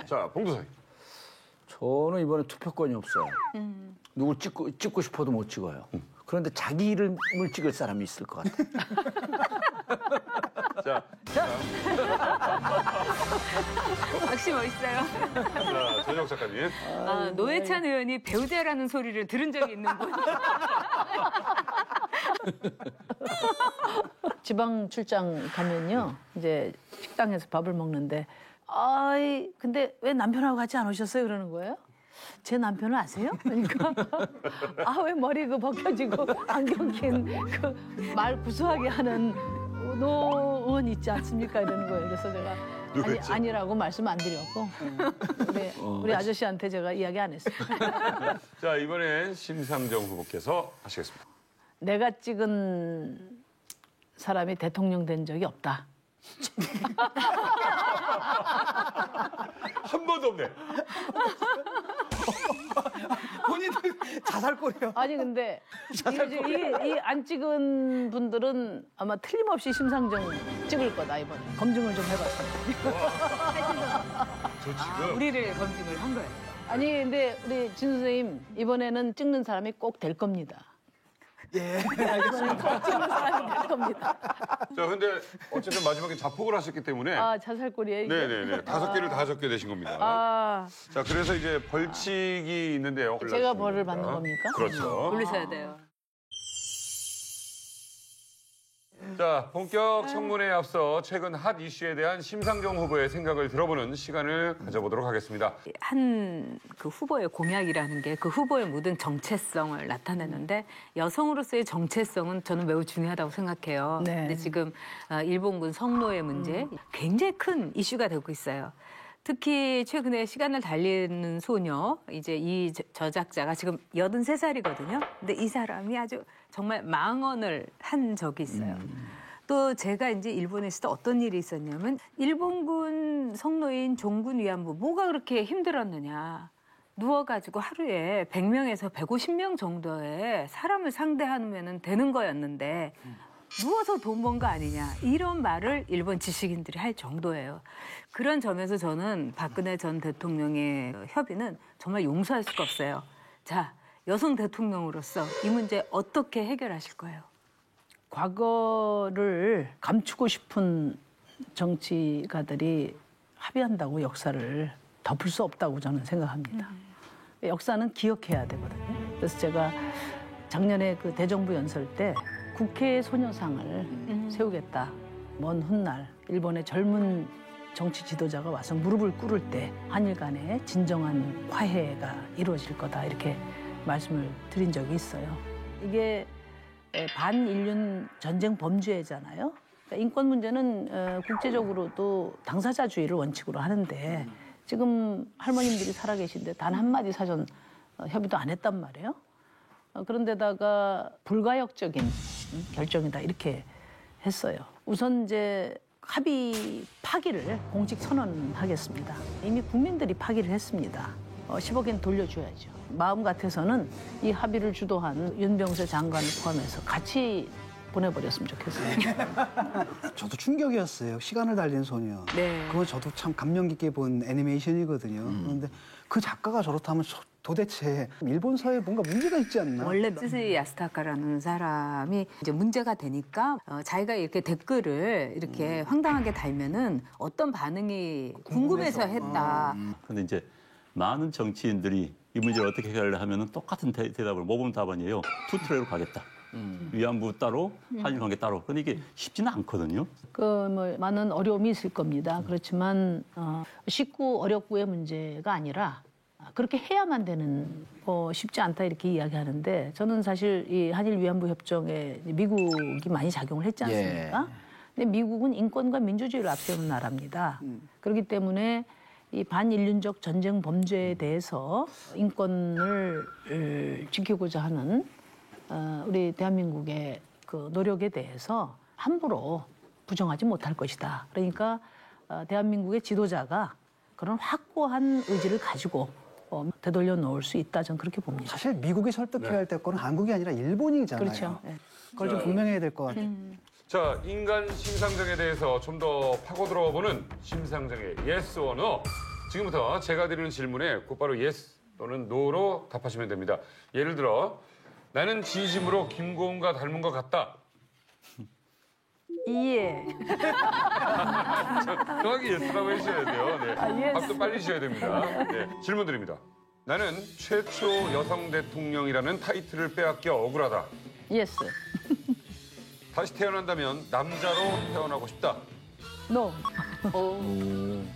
자, 봉도사님. 저는 이번에 투표권이 없어요. 누굴 찍고 싶어도 못 찍어요. 그런데 자기 이름을 찍을 사람이 있을 것 같아요. 자, 역시 멋있어요. 자, 전혁 작가님. 노회찬 의원이 배우자라는 소리를 들은 적이 있는군. 지방 출장 가면요. 이제 식당에서 밥을 먹는데 근데 왜 남편하고 같이 안 오셨어요? 그러는 거예요. 제 남편을 아세요? 그러니까 왜 머리 벗겨지고 안경 낀 그 말 구수하게 하는 노 의원 있지 않습니까? 이러는 거예요. 그래서 제가 아니라고 말씀 안 드렸고 우리 아저씨한테 제가 이야기 안 했어요. 자, 이번엔 심상정 후보께서 하시겠습니다. 내가 찍은 사람이 대통령 된 적이 없다. 한 번도 없네. 본인들 자살골이요. 아니 근데 이 안 찍은 분들은 아마 틀림없이 심상정 찍을 거다 이번에. 검증을 좀 해봤습니다. 저 지금 우리를 검증을 한 거예요. 아니 근데 우리 진 선생님 이번에는 찍는 사람이 꼭 될 겁니다. 예. 이번에는 꼭 찍는 사람이 될 겁니다. 자, 근데 어쨌든 마지막에 자폭을 하셨기 때문에 자살골이에요 이게. 네네네. 5개를 다 적게 되신 겁니다. 자, 그래서 이제 벌칙이 있는데요. 제가 벌을 받는 겁니까? 그렇죠. 고르셔야 돼요. 자, 본격 청문회에 앞서 최근 핫 이슈에 대한 심상정 후보의 생각을 들어보는 시간을 가져보도록 하겠습니다. 한 그 후보의 공약이라는 게 그 후보의 모든 정체성을 나타내는데 여성으로서의 정체성은 저는 매우 중요하다고 생각해요. 네. 근데 지금 일본군 성노예 문제 굉장히 큰 이슈가 되고 있어요. 특히 최근에 시간을 달리는 소녀, 이제 이 저작자가 지금 83살이거든요. 근데 이 사람이 아주 정말 망언을 한 적이 있어요. 또 제가 이제 일본에 있을 때 어떤 일이 있었냐면 일본군 성노예인 종군 위안부 뭐가 그렇게 힘들었느냐. 누워가지고 하루에 100명에서 150명 정도의 사람을 상대하면 되는 거였는데 누워서 돈 번 거 아니냐 이런 말을 일본 지식인들이 할 정도예요. 그런 점에서 저는 박근혜 전 대통령의 협의는 정말 용서할 수가 없어요. 자, 여성 대통령으로서 이 문제 어떻게 해결하실 거예요? 과거를 감추고 싶은 정치가들이 합의한다고 역사를 덮을 수 없다고 저는 생각합니다. 역사는 기억해야 되거든요. 그래서 제가 작년에 그 대정부 연설 때 국회 소녀상을 세우겠다. 먼 훗날 일본의 젊은 정치 지도자가 와서 무릎을 꿇을 때 한일 간의 진정한 화해가 이루어질 거다 이렇게 말씀을 드린 적이 있어요. 이게 반인륜 전쟁 범죄잖아요. 그러니까 인권 문제는 국제적으로도 당사자주의를 원칙으로 하는데 지금 할머님들이 살아계신데 단 한마디 사전 협의도 안 했단 말이에요. 그런데다가 불가역적인 결정이다 이렇게 했어요. 우선 이제 합의 파기를 공식 선언하겠습니다. 이미 국민들이 파기를 했습니다. 10억엔 돌려줘야죠. 마음 같아서는 이 합의를 주도한 윤병세 장관을 포함해서 같이 보내버렸으면 좋겠어요. 저도 충격이었어요. 시간을 달리는 소녀. 네. 그건 저도 참 감명 깊게 본 애니메이션이거든요. 그런데 그 작가가 저렇다면 도대체 일본사에 뭔가 문제가 있지 않나? 원래 스즈이 야스타카라는 사람이 이제 문제가 되니까 자기가 이렇게 댓글을 이렇게 황당하게 달면은 어떤 반응이 궁금해서 했다. 근데 이제 많은 정치인들이 이 문제를 어떻게 해결을 하면은 똑같은 대답을 모범 답안이에요. 투트레이로 가겠다. 위안부 따로, 한일 관계 따로. 근데 이게 쉽지는 않거든요. 많은 어려움이 있을 겁니다. 그렇지만 쉽고 어렵고의 문제가 아니라 그렇게 해야만 되는 쉽지 않다 이렇게 이야기하는데 저는 사실 이 한일 위안부 협정에 미국이 많이 작용을 했지 않습니까? 근데 미국은 인권과 민주주의를 앞세우는 나라입니다. 그렇기 때문에 이 반인륜적 전쟁 범죄에 대해서 인권을 지키고자 하는 우리 대한민국의 그 노력에 대해서 함부로 부정하지 못할 것이다. 그러니까 대한민국의 지도자가 그런 확고한 의지를 가지고 되돌려 놓을 수 있다. 저는 그렇게 봅니다. 사실 미국이 설득해야 할 때거는 한국이 아니라 일본이잖아요. 그렇죠. 네. 그걸 좀 분명해야 될 것 같아요. 자, 인간 심상정에 대해서 좀 더 파고 들어보는 심상정의 yes or no. 지금부터 제가 드리는 질문에 곧바로 yes 또는 no로 답하시면 됩니다. 예를 들어 나는 진심으로 김고은과 닮은 것 같다. 예. 정확히 예스라고 해주셔야 돼요. 네. 예스. 밥도 빨리 주셔야 됩니다. 네. 질문 드립니다. 나는 최초 여성 대통령이라는 타이틀을 빼앗겨 억울하다. 예스. 다시 태어난다면 남자로 태어나고 싶다. 노.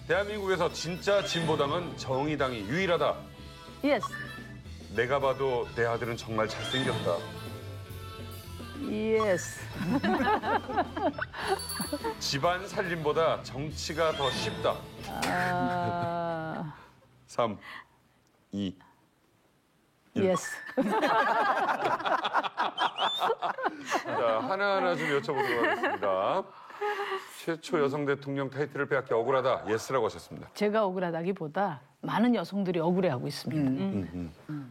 대한민국에서 진짜 진보당은 정의당이 유일하다. 예스. 내가 봐도 내 아들은 정말 잘생겼다. 예스. 집안 살림보다 정치가 더 쉽다. 3, 2, 예스. 자, 하나하나 좀 여쭤보도록 하겠습니다. 최초 여성 대통령 타이틀을 빼앗겨 억울하다. 예스라고 하셨습니다. 제가 억울하다기보다 많은 여성들이 억울해하고 있습니다.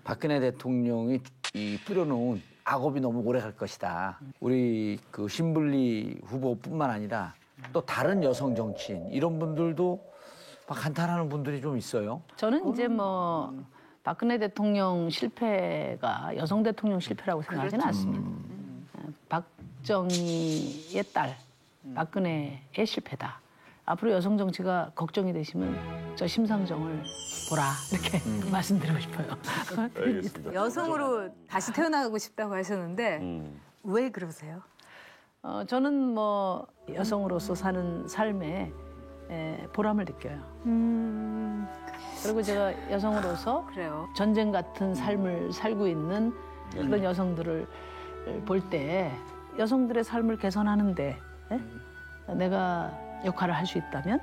박근혜 대통령이 이 뿌려놓은 악업이 너무 오래 갈 것이다. 우리 그 신불리 후보뿐만 아니라 또 다른 여성 정치인 이런 분들도 막 한탄하는 분들이 좀 있어요. 저는 이제 뭐 박근혜 대통령 실패가 여성 대통령 실패라고 생각하지는 않습니다. 박정희의 딸 박근혜의 실패다. 앞으로 여성 정치가 걱정이 되시면 저 심상정을 보라 이렇게 말씀드리고 싶어요. 알겠습니다. 여성으로 다시 태어나고 싶다고 하셨는데 왜 그러세요? 저는 뭐 여성으로서 사는 삶에 보람을 느껴요. 그리고 제가 여성으로서 그래요. 전쟁 같은 삶을 살고 있는 그런 여성들을 볼 때 여성들의 삶을 개선하는데 내가 역할을 할 수 있다면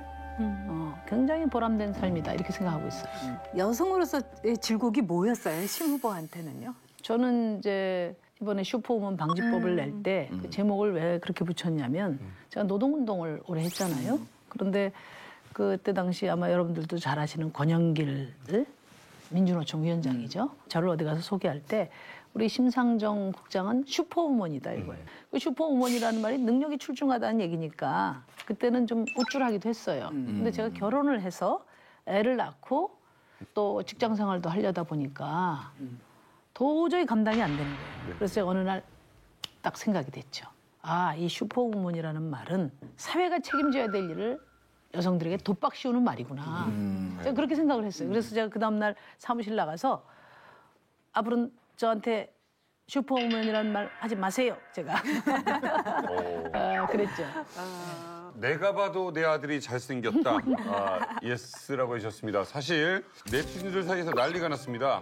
굉장히 보람된 삶이다 이렇게 생각하고 있어요. 여성으로서의 질곡이 뭐였어요? 심 후보한테는요? 저는 이제 이번에 슈퍼우먼 방지법을 낼 때 그 제목을 왜 그렇게 붙였냐면 제가 노동운동을 오래 했잖아요. 그런데 그때 당시 아마 여러분들도 잘 아시는 권영길 민주노총 위원장이죠. 저를 어디 가서 소개할 때 우리 심상정 국장은 슈퍼우먼이다 이거예요. 그 슈퍼우먼이라는 말이 능력이 출중하다는 얘기니까 그때는 좀 우쭐하기도 했어요. 근데 제가 결혼을 해서 애를 낳고 또 직장 생활도 하려다 보니까 도저히 감당이 안 되는 거예요. 그래서 제가 어느 날 딱 생각이 됐죠. 아, 이 슈퍼우먼이라는 말은 사회가 책임져야 될 일을 여성들에게 독박 씌우는 말이구나. 제가 그렇게 생각을 했어요. 그래서 제가 그 다음날 사무실 나가서 앞으로는 저한테 슈퍼우먼이라는 말 하지 마세요. 제가 그랬죠. 내가 봐도 내 아들이 잘생겼다. 예스라고 하셨습니다. 사실 네티즌들 사이에서 난리가 났습니다.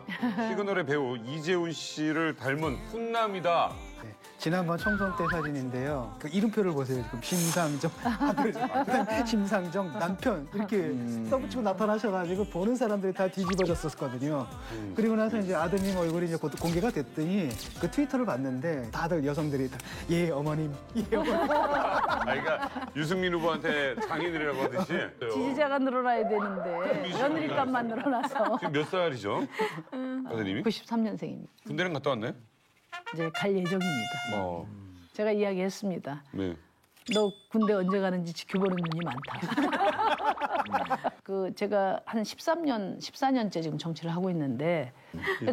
시그널의 배우 이재훈 씨를 닮은 훈남이다. 네, 지난번 총선 때 사진인데요. 그 이름표를 보세요. 지금 심상정 아들, 그다음 심상정 남편 이렇게 써붙이고 나타나셔가지고 보는 사람들이 다 뒤집어졌었거든요. 그리고 나서 이제 아드님 얼굴이 이제 곧 공개가 됐더니 그 트위터를 봤는데 다들 여성들이 다, 예 어머님, 예 어머님. 그러니까 유승민 후보한테 장인이라고 하듯이. 지지자가 늘어나야 되는데 며느리값만 늘어나서 지금 몇 살이죠? 아드님이? 93년생입니다. 군대는 갔다 왔나요? 이제 갈 예정입니다. 제가 이야기했습니다. 네. 너 군대 언제 가는지 지켜보는 눈이 많다. 그 제가 한 14년째 지금 정치를 하고 있는데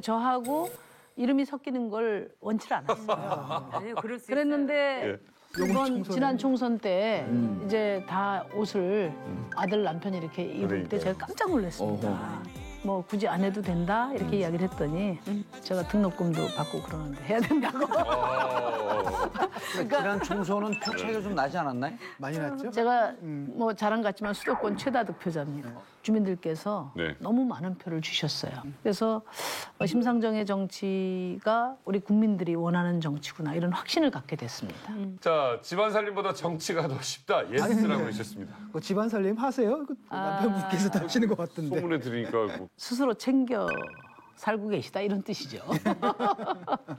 저하고 이름이 섞이는 걸 원치 않았어요. 아니요, 그럴 수 그랬는데 이번 지난 총선 때 이제 다 옷을 아들 남편이 이렇게 입을 때 제가 깜짝 놀랐습니다. 뭐 굳이 안 해도 된다 이렇게 이야기를 했더니 제가 등록금도 받고 그러는데 해야 된다고. 지난 총선은 표 차이가 좀 나지 않았나요? 많이 났죠? 제가 뭐 자랑 같지만 수도권 최다 득표자입니다. 주민들께서 네. 너무 많은 표를 주셨어요. 그래서 심상정의 정치가 우리 국민들이 원하는 정치구나 이런 확신을 갖게 됐습니다. 자, 집안 살림보다 정치가 더 쉽다. 예스라고 하셨습니다. 그 집안 살림 하세요? 그 남편분께서 하시는 것 같던데. 소문에 들으니까 뭐. 스스로 챙겨 살고 계시다 이런 뜻이죠.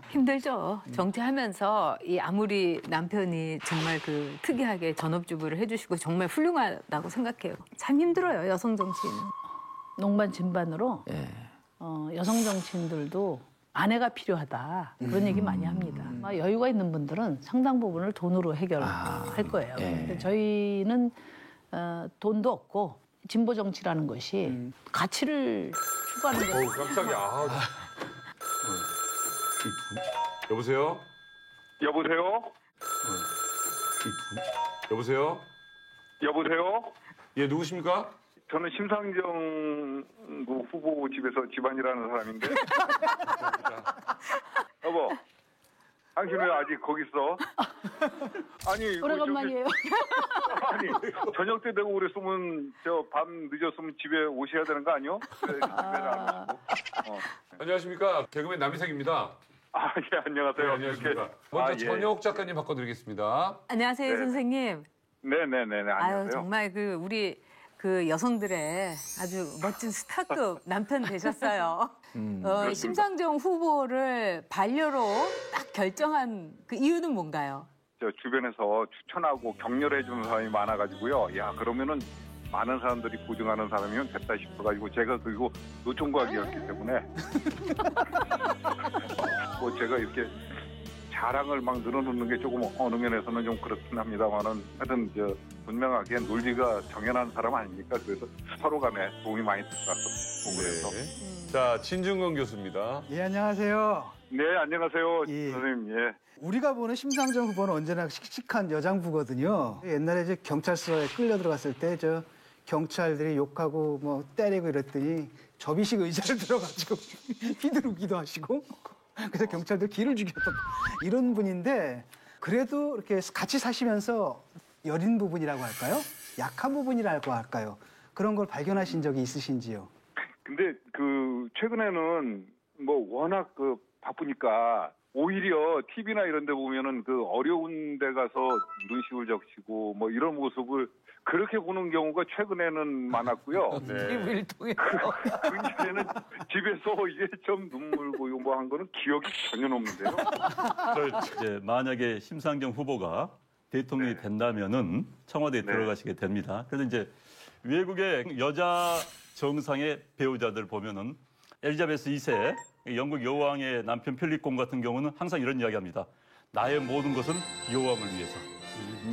힘들죠. 정치하면서 이 아무리 남편이 정말 그 특이하게 전업주부를 해주시고 정말 훌륭하다고 생각해요. 참 힘들어요, 여성 정치인은. 농반 진반으로 여성 정치인들도 아내가 필요하다 그런 얘기 많이 합니다. 아마 여유가 있는 분들은 상당 부분을 돈으로 해결할 거예요. 근데 저희는 돈도 없고 진보 정치라는 것이 가치를 추구하는 거예요. 깜짝이야. 여보세요? 여보세요? 여보세요? 여보세요? 예, 누구십니까? 저는 심상정 후보 집에서 집안이라는 사람인데. 여보, 당신 왜 아직 거기 있어? 아니, 오래간만이에요. 아니, 저녁 때 되고 그랬으면 저 밤 늦었으면 집에 오셔야 되는 거 아니요? 그래, 집에 안 오시고. 안녕하십니까. 개그맨 남희석입니다. 아, 예, 안녕하세요. 네, 안녕하십니까. 먼저 전혁 작가님 바꿔드리겠습니다. 안녕하세요, 네. 선생님. 네네네, 안녕하세요. 아유, 정말 우리 여성들의 아주 멋진 스타급 남편 되셨어요. 심상정 후보를 반려로 딱 결정한 그 이유는 뭔가요? 저 주변에서 추천하고 격려를 해주는 사람이 많아가지고요. 야, 그러면은 많은 사람들이 보증하는 사람이면 됐다 싶어가지고 제가 그리고 노총각이었기 때문에 뭐 제가 이렇게 자랑을 막 늘어놓는 게 조금 어느 면에서는 좀 그렇긴 합니다만은 하여튼 분명하게 논리가 정연한 사람 아닙니까? 그래서 서로 간에 도움이 많이 됐다고 보고 해서. 네. 자, 진중권 교수입니다. 예, 안녕하세요. 네, 안녕하세요. 예. 선생님. 예. 우리가 보는 심상정 후보는 언제나 씩씩한 여장부거든요. 옛날에 이제 경찰서에 끌려 들어갔을 때 경찰들이 욕하고 뭐 때리고 이랬더니 접이식 의자를 들어가지고 휘두르기도 하시고 그래서 경찰들 기를 죽였던 이런 분인데 그래도 이렇게 같이 사시면서 여린 부분이라고 할까요? 약한 부분이라고 할까요? 그런 걸 발견하신 적이 있으신지요? 근데 최근에는 뭐 워낙 바쁘니까 오히려 TV나 이런 데 보면은 어려운 데 가서 눈시울 적시고 뭐 이런 모습을 그렇게 보는 경우가 최근에는 많았고요. TV를 통해서. 그 이전에는 집에서 이게 좀 눈물 고이고 뭐 한 거는 기억이 전혀 없는데요. 이제 만약에 심상정 후보가 대통령이 된다면은 청와대에 들어가시게 됩니다. 그래서 이제 외국의 여자 정상의 배우자들 보면은 엘리자베스 2세 영국 여왕의 남편 필립 공 같은 경우는 항상 이런 이야기합니다. 나의 모든 것은 여왕을 위해서.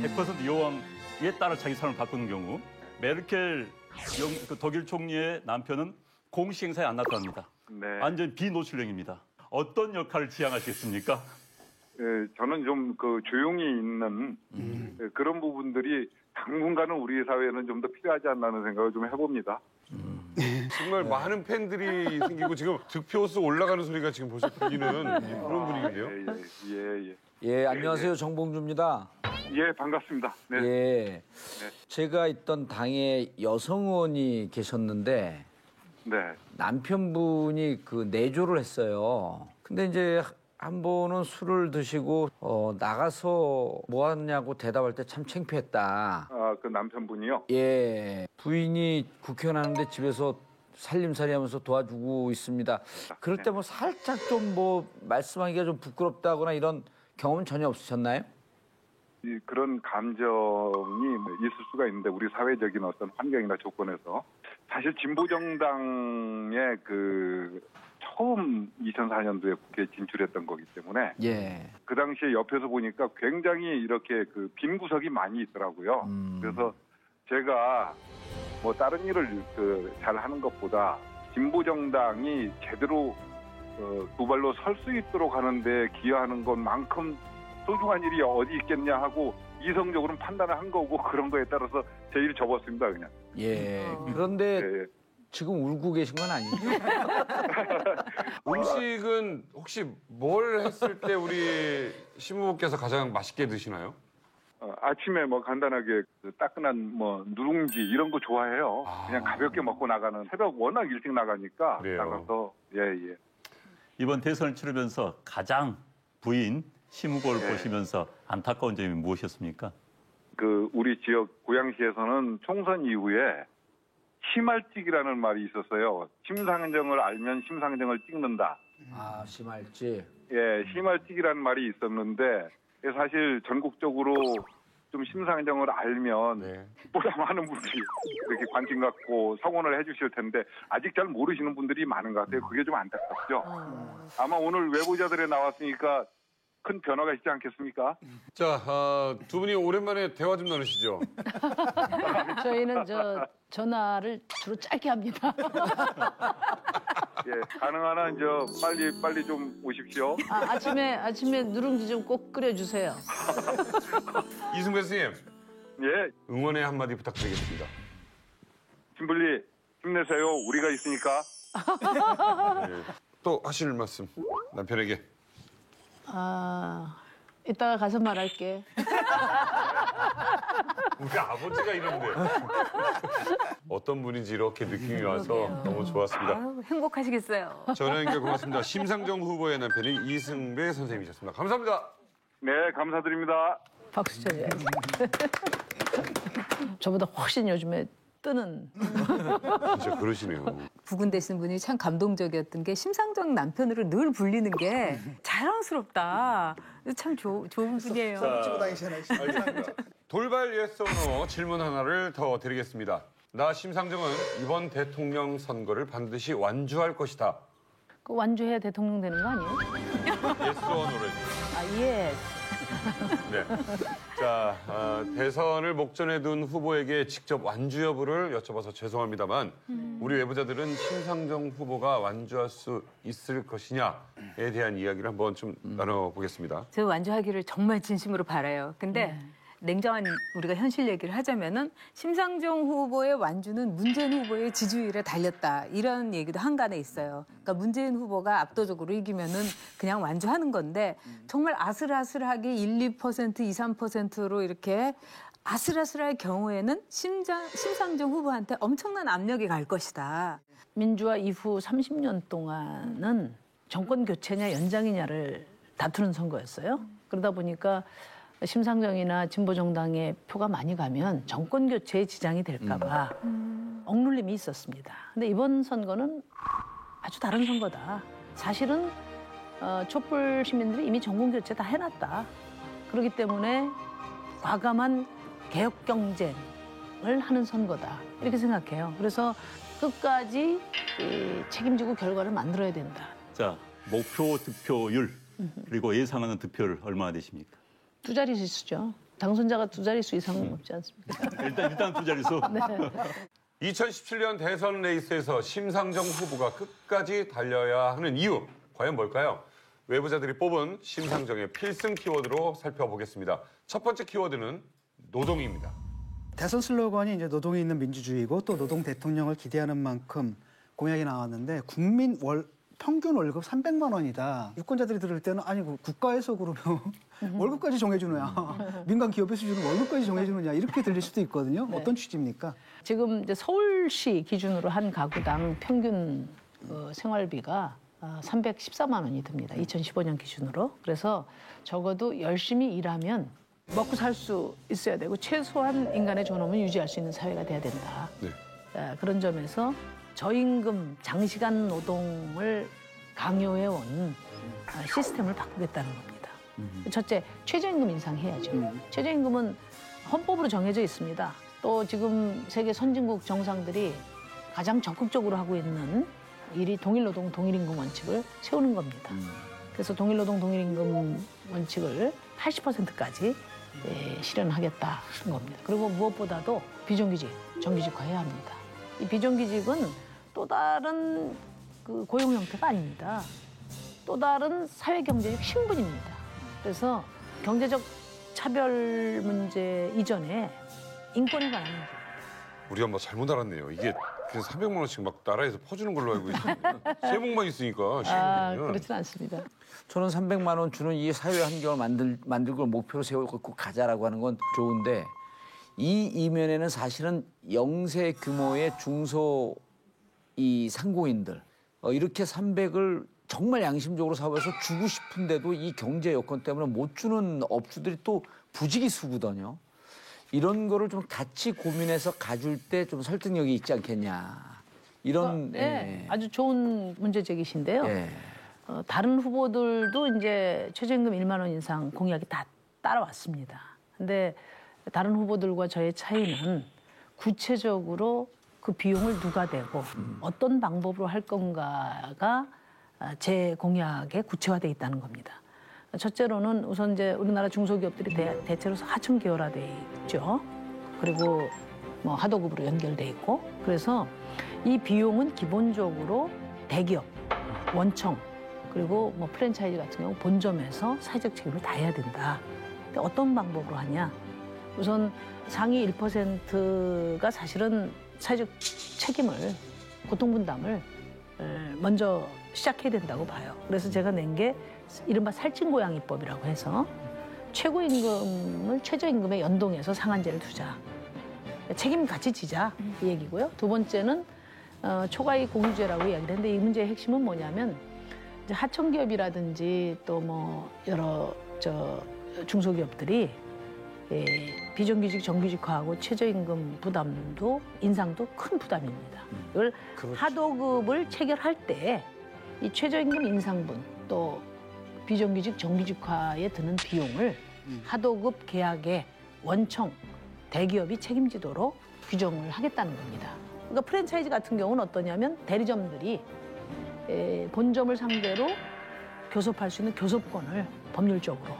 100% 여왕에 따라 자기 삶을 바꾸는 경우. 메르켈 독일 총리의 남편은 공식 행사에 안 나타납니다. 네. 완전 비노출력입니다. 어떤 역할을 지향하시겠습니까? 예, 저는 좀 조용히 있는 그런 부분들이 당분간은 우리 사회에는 좀 더 필요하지 않나는 생각을 좀 해봅니다. 정말 많은 팬들이 생기고 지금 득표수 올라가는 소리가 지금 벌써 들리는 그런 분위기인데요. 예. 예, 안녕하세요. 정봉주입니다. 예, 반갑습니다. 네. 예. 제가 있던 당에 여성 의원이 계셨는데 네. 남편분이 내조를 했어요. 근데 이제 한 번은 술을 드시고 나가서 뭐 하냐고 대답할 때 참 창피했다. 아, 그 남편분이요? 예. 부인이 국회의원 하는데 집에서 살림살이 하면서 도와주고 있습니다. 그럴 때 뭐 살짝 좀 말씀하기가 좀 부끄럽다거나 이런 경험은 전혀 없으셨나요? 그런 감정이 있을 수가 있는데 우리 사회적인 어떤 환경이나 조건에서 사실 진보정당의 처음 2004년도에 국회에 진출했던 거기 때문에 예. 그 당시에 옆에서 보니까 굉장히 이렇게 빈 구석이 많이 있더라고요. 그래서 제가 뭐 다른 일을 잘 하는 것보다 진보정당이 제대로 두 발로 설 수 있도록 하는데 기여하는 것만큼 소중한 일이 어디 있겠냐 하고 이성적으로는 판단을 한 거고 그런 거에 따라서 제 일 접었습니다, 그냥. 예. 그런데 예. 지금 울고 계신 건 아니죠? 음식은 혹시 뭘 했을 때 우리 신부께서 가장 맛있게 드시나요? 아침에 뭐 간단하게 따끈한 누룽지 이런 거 좋아해요. 그냥 가볍게 먹고 나가는 새벽 워낙 일찍 나가니까 그래요. 나가서 예. 이번 대선을 치르면서 가장 부인 심 후보를 보시면서 안타까운 점이 무엇이었습니까? 우리 지역 고양시에서는 총선 이후에 심할찍이라는 말이 있었어요. 심상정을 알면 심상정을 찍는다. 아, 심할지. 예, 심할찍이라는 말이 있었는데 사실 전국적으로 좀 심상정을 알면 보다 많은 분들이 이렇게 관심 갖고 성원을 해주실 텐데 아직 잘 모르시는 분들이 많은 것 같아요. 그게 좀 안타깝죠. 아마 오늘 외부자들에 나왔으니까 큰 변화가 있지 않겠습니까? 자, 두 분이 오랜만에 대화 좀 나누시죠. 저희는 전화를 주로 짧게 합니다. 예, 가능한 한 빨리 좀 오십시오. 아침에 누룽지 좀 꼭 끓여주세요. 이승배 선생님, 예, 응원의 한마디 부탁드리겠습니다. 김블리 힘내세요. 우리가 있으니까. 네, 또 하실 말씀 남편에게. 이따가 가서 말할게. 우리 아버지가 이런데 어떤 분인지 이렇게 느낌이 와서 너무 좋았습니다. 아유, 행복하시겠어요. 전화 연결 고맙습니다. 심상정 후보의 남편이 이승배 선생님이셨습니다. 감사합니다. 네, 감사드립니다. 박수 쳐줘야지. 저보다 훨씬 요즘에 뜨는. 진짜 그러시네요. 부군 되신 분이 참 감동적이었던 게 심상정 남편으로 늘 불리는 게 자랑스럽다. 참 좋은 분이에요. 돌발 예스 오너 질문 하나를 더 드리겠습니다. 나 심상정은 이번 대통령 선거를 반드시 완주할 것이다. 그 완주해야 대통령 되는 거 아니에요? 예스 오너를. 예. 네. 자, 대선을 목전에 둔 후보에게 직접 완주 여부를 여쭤봐서 죄송합니다만 우리 외부자들은 심상정 후보가 완주할 수 있을 것이냐에 대한 이야기를 한번 좀 나눠보겠습니다. 저 완주하기를 정말 진심으로 바라요. 근데 냉정한 우리가 현실 얘기를 하자면은 심상정 후보의 완주는 문재인 후보의 지지율에 달렸다. 이런 얘기도 한간에 있어요. 그러니까 문재인 후보가 압도적으로 이기면은 그냥 완주하는 건데 정말 아슬아슬하게 1, 2%, 2, 3%로 이렇게 아슬아슬할 경우에는 심상정 후보한테 엄청난 압력이 갈 것이다. 민주화 이후 30년 동안은 정권 교체냐 연장이냐를 다투는 선거였어요. 그러다 보니까 심상정이나 진보정당의 표가 많이 가면 정권 교체에 지장이 될까 봐 억눌림이 있었습니다. 근데 이번 선거는 아주 다른 선거다. 사실은 촛불 시민들이 이미 정권 교체 다 해놨다. 그렇기 때문에 과감한 개혁 경쟁을 하는 선거다. 이렇게 생각해요. 그래서 끝까지 책임지고 결과를 만들어야 된다. 자, 목표 득표율 그리고 예상하는 득표율 얼마나 되십니까? 두 자릿수죠. 당선자가 두 자릿수 이상은 없지 않습니까? 일단 두 자릿수. 네. 2017년 대선 레이스에서 심상정 후보가 끝까지 달려야 하는 이유 과연 뭘까요? 외부자들이 뽑은 심상정의 필승 키워드로 살펴보겠습니다. 첫 번째 키워드는 노동입니다. 대선 슬로건이 이제 노동이 있는 민주주의고 또 노동 대통령을 기대하는 만큼 공약이 나왔는데 국민 평균 월급 300만 원이다. 유권자들이 들을 때는 아니 국가에서 그러면 월급까지 정해주느냐. 민간 기업에서 주는 월급까지 정해주느냐. 이렇게 들릴 수도 있거든요. 네. 어떤 취지입니까? 지금 이제 서울시 기준으로 한 가구당 평균 생활비가 314만 원이 듭니다. 2015년 기준으로. 그래서 적어도 열심히 일하면 먹고 살 수 있어야 되고 최소한 인간의 존엄을 유지할 수 있는 사회가 돼야 된다. 네. 그런 점에서 저임금 장시간 노동을 강요해온 시스템을 바꾸겠다는 겁니다. 첫째, 최저임금 인상해야죠. 최저임금은 헌법으로 정해져 있습니다. 또 지금 세계 선진국 정상들이 가장 적극적으로 하고 있는 일이 동일노동 동일임금 원칙을 세우는 겁니다. 그래서 동일노동 동일임금 원칙을 80%까지 실현하겠다는 겁니다. 그리고 무엇보다도 비정규직, 정규직화해야 합니다. 이 비정규직은 또 다른 그 고용 형태가 아닙니다. 또 다른 사회 경제적 신분입니다. 그래서 경제적 차별 문제 이전에 인권에 관한 문제. 우리 엄마 잘못 알았네요. 이게 그냥 300만 원씩 막 나라에서 퍼주는 걸로 알고 있었는데 세목만 있으니까 시민들은. 그렇진 않습니다. 저는 300만 원 주는 이 사회 환경을 만들고 목표로 세우고 가자라고 하는 건 좋은데 이 이면에는 사실은 영세 규모의 중소 이 상공인들 이렇게 300을 정말 양심적으로 사업에서 주고 싶은데도 이 경제 여건 때문에 못 주는 업주들이 또 부지기수거든요. 이런 거를 좀 같이 고민해서 가줄 때 좀 설득력이 있지 않겠냐. 이런 네, 아주 좋은 문제 제기신데요. 예. 다른 후보들도 이제 최저임금 1만 원 인상 공약이 다 따라왔습니다. 근데 다른 후보들과 저의 차이는 구체적으로 그 비용을 누가 대고 어떤 방법으로 할 건가가 제 공약에 구체화돼 있다는 겁니다. 첫째로는 우선 이제 우리나라 중소기업들이 대체로 하청기여라돼 있죠. 그리고 뭐 하도급으로 연결돼 있고 그래서 이 비용은 기본적으로 대기업 원청 그리고 뭐 프랜차이즈 같은 경우 본점에서 사회적 책임을 다해야 된다. 근데 어떤 방법으로 하냐? 우선 상위 1%가 사실은 사회적 책임을 고통 분담을 먼저 시작해야 된다고 봐요. 그래서 제가 낸 게 이른바 살찐고양이법이라고 해서 최고임금을 최저임금에 연동해서 상한제를 두자. 책임 같이 지자 이 얘기고요. 두 번째는 초과이익 공유제라고 이야기를 했는데 이 문제의 핵심은 뭐냐면 이제 하청기업이라든지 또 뭐 여러 중소기업들이 비정규직 정규직화하고 최저임금 부담도 인상도 큰 부담입니다. 이걸 하도급을 체결할 때 이 최저임금 인상분 또 비정규직 정규직화에 드는 비용을 하도급 계약의 원청 대기업이 책임지도록 규정을 하겠다는 겁니다. 그러니까 프랜차이즈 같은 경우는 어떠냐면 대리점들이 본점을 상대로 교섭할 수 있는 교섭권을 법률적으로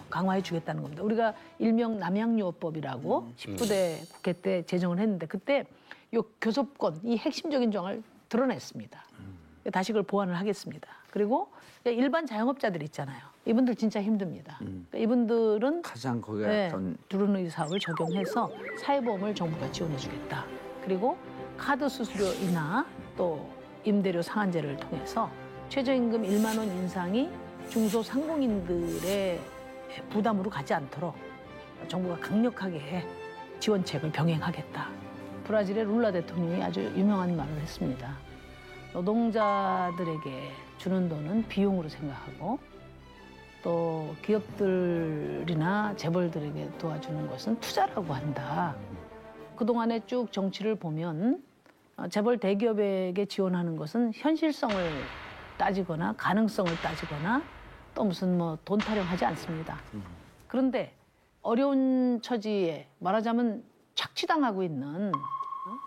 강화해 주겠다는 겁니다. 우리가 일명 남양유업법이라고 19대 국회 때 제정을 했는데 그때 이 교섭권, 이 핵심적인 조항을 드러냈습니다. 다시 그걸 보완을 하겠습니다. 그리고 일반 자영업자들 있잖아요. 이분들 진짜 힘듭니다. 그러니까 이분들은 가장 거기가 두루누이 사업을 적용해서 사회보험을 정부가 지원해 주겠다. 그리고 카드 수수료이나 또 임대료 상한제를 통해서 최저임금 1만 원 인상이 중소상공인들의 부담으로 가지 않도록 정부가 강력하게 지원책을 병행하겠다. 브라질의 룰라 대통령이 아주 유명한 말을 했습니다. 노동자들에게 주는 돈은 비용으로 생각하고 또 기업들이나 재벌들에게 도와주는 것은 투자라고 한다. 그동안에 쭉 정치를 보면 재벌 대기업에게 지원하는 것은 현실성을 따지거나 가능성을 따지거나 또 무슨 뭐 돈 타령하지 않습니다. 그런데 어려운 처지에 말하자면 착취당하고 있는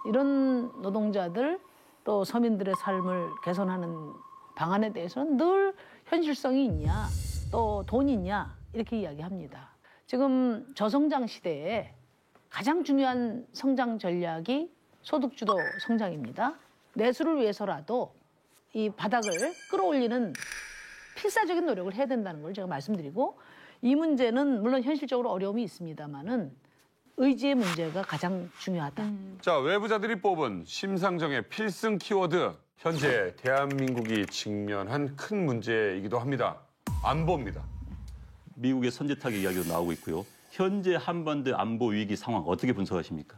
이런 노동자들 또 서민들의 삶을 개선하는 방안에 대해서는 늘 현실성이 있냐 또 돈이 있냐 이렇게 이야기합니다. 지금 저성장 시대에 가장 중요한 성장 전략이 소득주도 성장입니다. 내수를 위해서라도 이 바닥을 끌어올리는 필사적인 노력을 해야 된다는 걸 제가 말씀드리고 이 문제는 물론 현실적으로 어려움이 있습니다만은 의지의 문제가 가장 중요하다. 자, 외부자들이 뽑은 심상정의 필승 키워드. 현재 대한민국이 직면한 큰 문제이기도 합니다. 안보입니다. 미국의 선제 타격 이야기도 나오고 있고요. 현재 한반도 안보 위기 상황 어떻게 분석하십니까?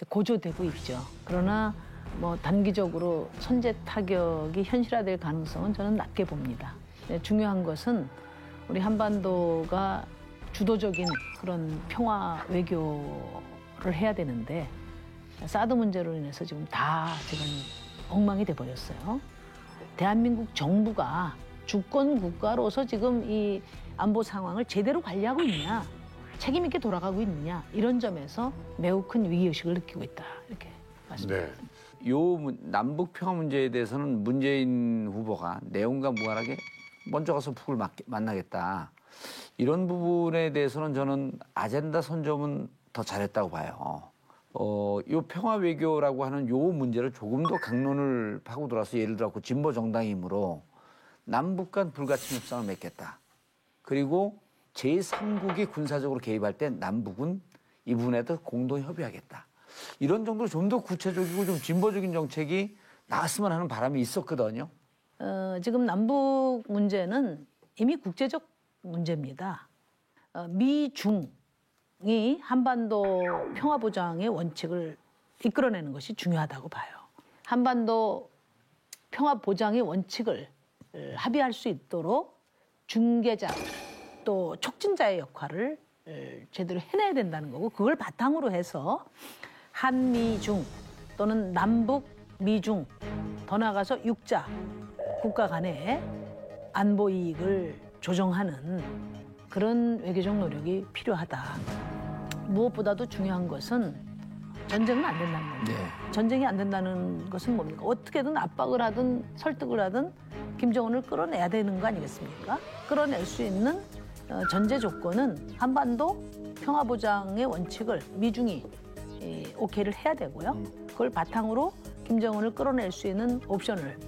고조되고 있죠. 그러나 뭐 단기적으로 선제 타격이 현실화될 가능성은 저는 낮게 봅니다. 중요한 것은 우리 한반도가 주도적인 그런 평화 외교를 해야 되는데 사드 문제로 인해서 지금 엉망이 돼버렸어요. 대한민국 정부가 주권 국가로서 지금 이 안보 상황을 제대로 관리하고 있느냐, 책임 있게 돌아가고 있느냐 이런 점에서 매우 큰 위기의식을 느끼고 있다 이렇게 말씀드립니다. 네. 요 남북 평화 문제에 대해서는 문재인 후보가 내용과 무관하게 먼저 가서 북을 만나겠다. 이런 부분에 대해서는 저는 아젠다 선점은 더 잘했다고 봐요. 요 평화 외교라고 하는 요 문제를 조금 더 강론을 파고 들어서 예를 들어 진보 정당이므로 남북 간 불가침 협상을 맺겠다. 그리고 제3국이 군사적으로 개입할 때 남북은 이 부분에도 공동 협의하겠다. 이런 정도로 좀 더 구체적이고 좀 진보적인 정책이 나왔으면 하는 바람이 있었거든요. 지금 남북 문제는 이미 국제적 문제입니다. 미중이 한반도 평화보장의 원칙을 이끌어내는 것이 중요하다고 봐요. 한반도 평화보장의 원칙을 합의할 수 있도록 중개자 또 촉진자의 역할을 제대로 해내야 된다는 거고 그걸 바탕으로 해서 한미중 또는 남북 미중 더 나아가서 육자 국가 간의 안보 이익을 조정하는 그런 외교적 노력이 필요하다. 무엇보다도 중요한 것은 전쟁은 안 된다는 겁니다. 네. 전쟁이 안 된다는 것은 뭡니까? 어떻게든 압박을 하든 설득을 하든 김정은을 끌어내야 되는 거 아니겠습니까? 끌어낼 수 있는 전제 조건은 한반도 평화보장의 원칙을 미중이 오케이를 해야 되고요. 그걸 바탕으로 김정은을 끌어낼 수 있는 옵션을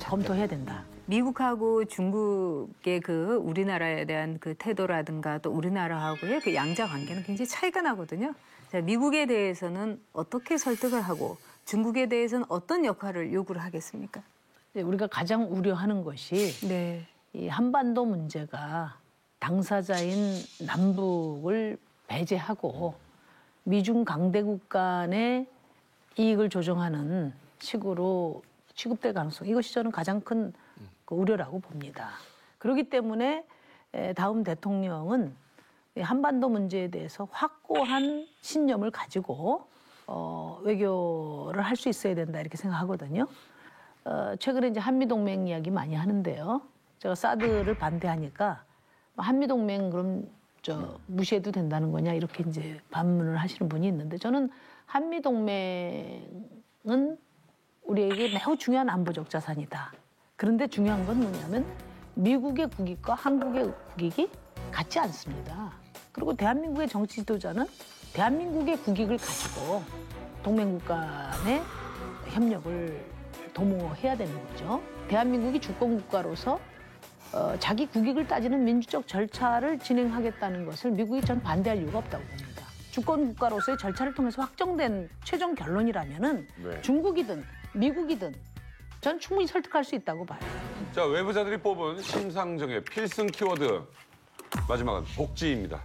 검토해야 된다. 미국하고 중국의 그 우리나라에 대한 그 태도라든가 또 우리나라하고의 그 양자 관계는 굉장히 차이가 나거든요. 자, 미국에 대해서는 어떻게 설득을 하고 중국에 대해서는 어떤 역할을 요구를 하겠습니까? 우리가 가장 우려하는 것이 네. 이 한반도 문제가 당사자인 남북을 배제하고 미중 강대국 간의 이익을 조정하는 식으로 취급될 가능성, 이것이 저는 가장 큰 그 우려라고 봅니다. 그렇기 때문에 다음 대통령은 한반도 문제에 대해서 확고한 신념을 가지고 외교를 할 수 있어야 된다 이렇게 생각하거든요. 최근에 이제 한미동맹 이야기 많이 하는데요. 제가 사드를 반대하니까 한미동맹 그럼 무시해도 된다는 거냐 이렇게 이제 반문을 하시는 분이 있는데 저는 한미동맹은 우리에게 매우 중요한 안보적 자산이다. 그런데 중요한 건 뭐냐면 미국의 국익과 한국의 국익이 같지 않습니다. 그리고 대한민국의 정치 지도자는 대한민국의 국익을 가지고 동맹국 간의 협력을 도모해야 되는 거죠. 대한민국이 주권국가로서 자기 국익을 따지는 민주적 절차를 진행하겠다는 것을 미국이 전 반대할 이유가 없다고 봅니다. 주권국가로서의 절차를 통해서 확정된 최종 결론이라면은 네. 중국이든 미국이든 전 충분히 설득할 수 있다고 봐요. 자, 외부자들이 뽑은 심상정의 필승 키워드 마지막은 복지입니다.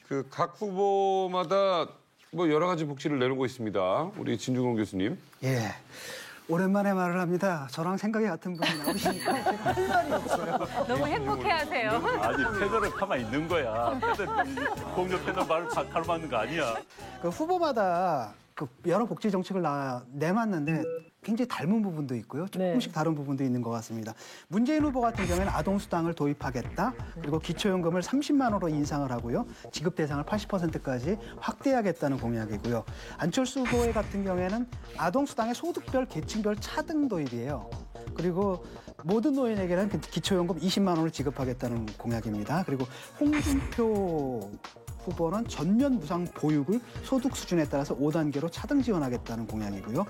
그 각 후보마다 뭐 여러 가지 복지를 내놓고 있습니다. 우리 진중권 교수님. 예. 오랜만에 말을 합니다. 저랑 생각이 같은 분이 나오시니까 제가 할 말이 없어요. 너무 행복해하세요. 아니 패널은 가만히 있는 거야. 공조 패널 말을 가로막는 거 아니야. 그 후보마다 그 여러 복지 정책을 내놨는데 굉장히 닮은 부분도 있고요. 조금씩 다른 부분도 있는 것 같습니다. 문재인 후보 같은 경우에는 아동수당을 도입하겠다. 그리고 기초연금을 30만 원으로 인상을 하고요. 지급 대상을 80%까지 확대하겠다는 공약이고요. 안철수 후보 같은 경우에는 아동수당의 소득별, 계층별 차등 도입이에요. 그리고 모든 노인에게는 기초연금 20만 원을 지급하겠다는 공약입니다. 그리고 홍준표 후보는 전면 무상 보육을 소득 수준에 따라서 5단계로 차등 지원하겠다는 공약이고요.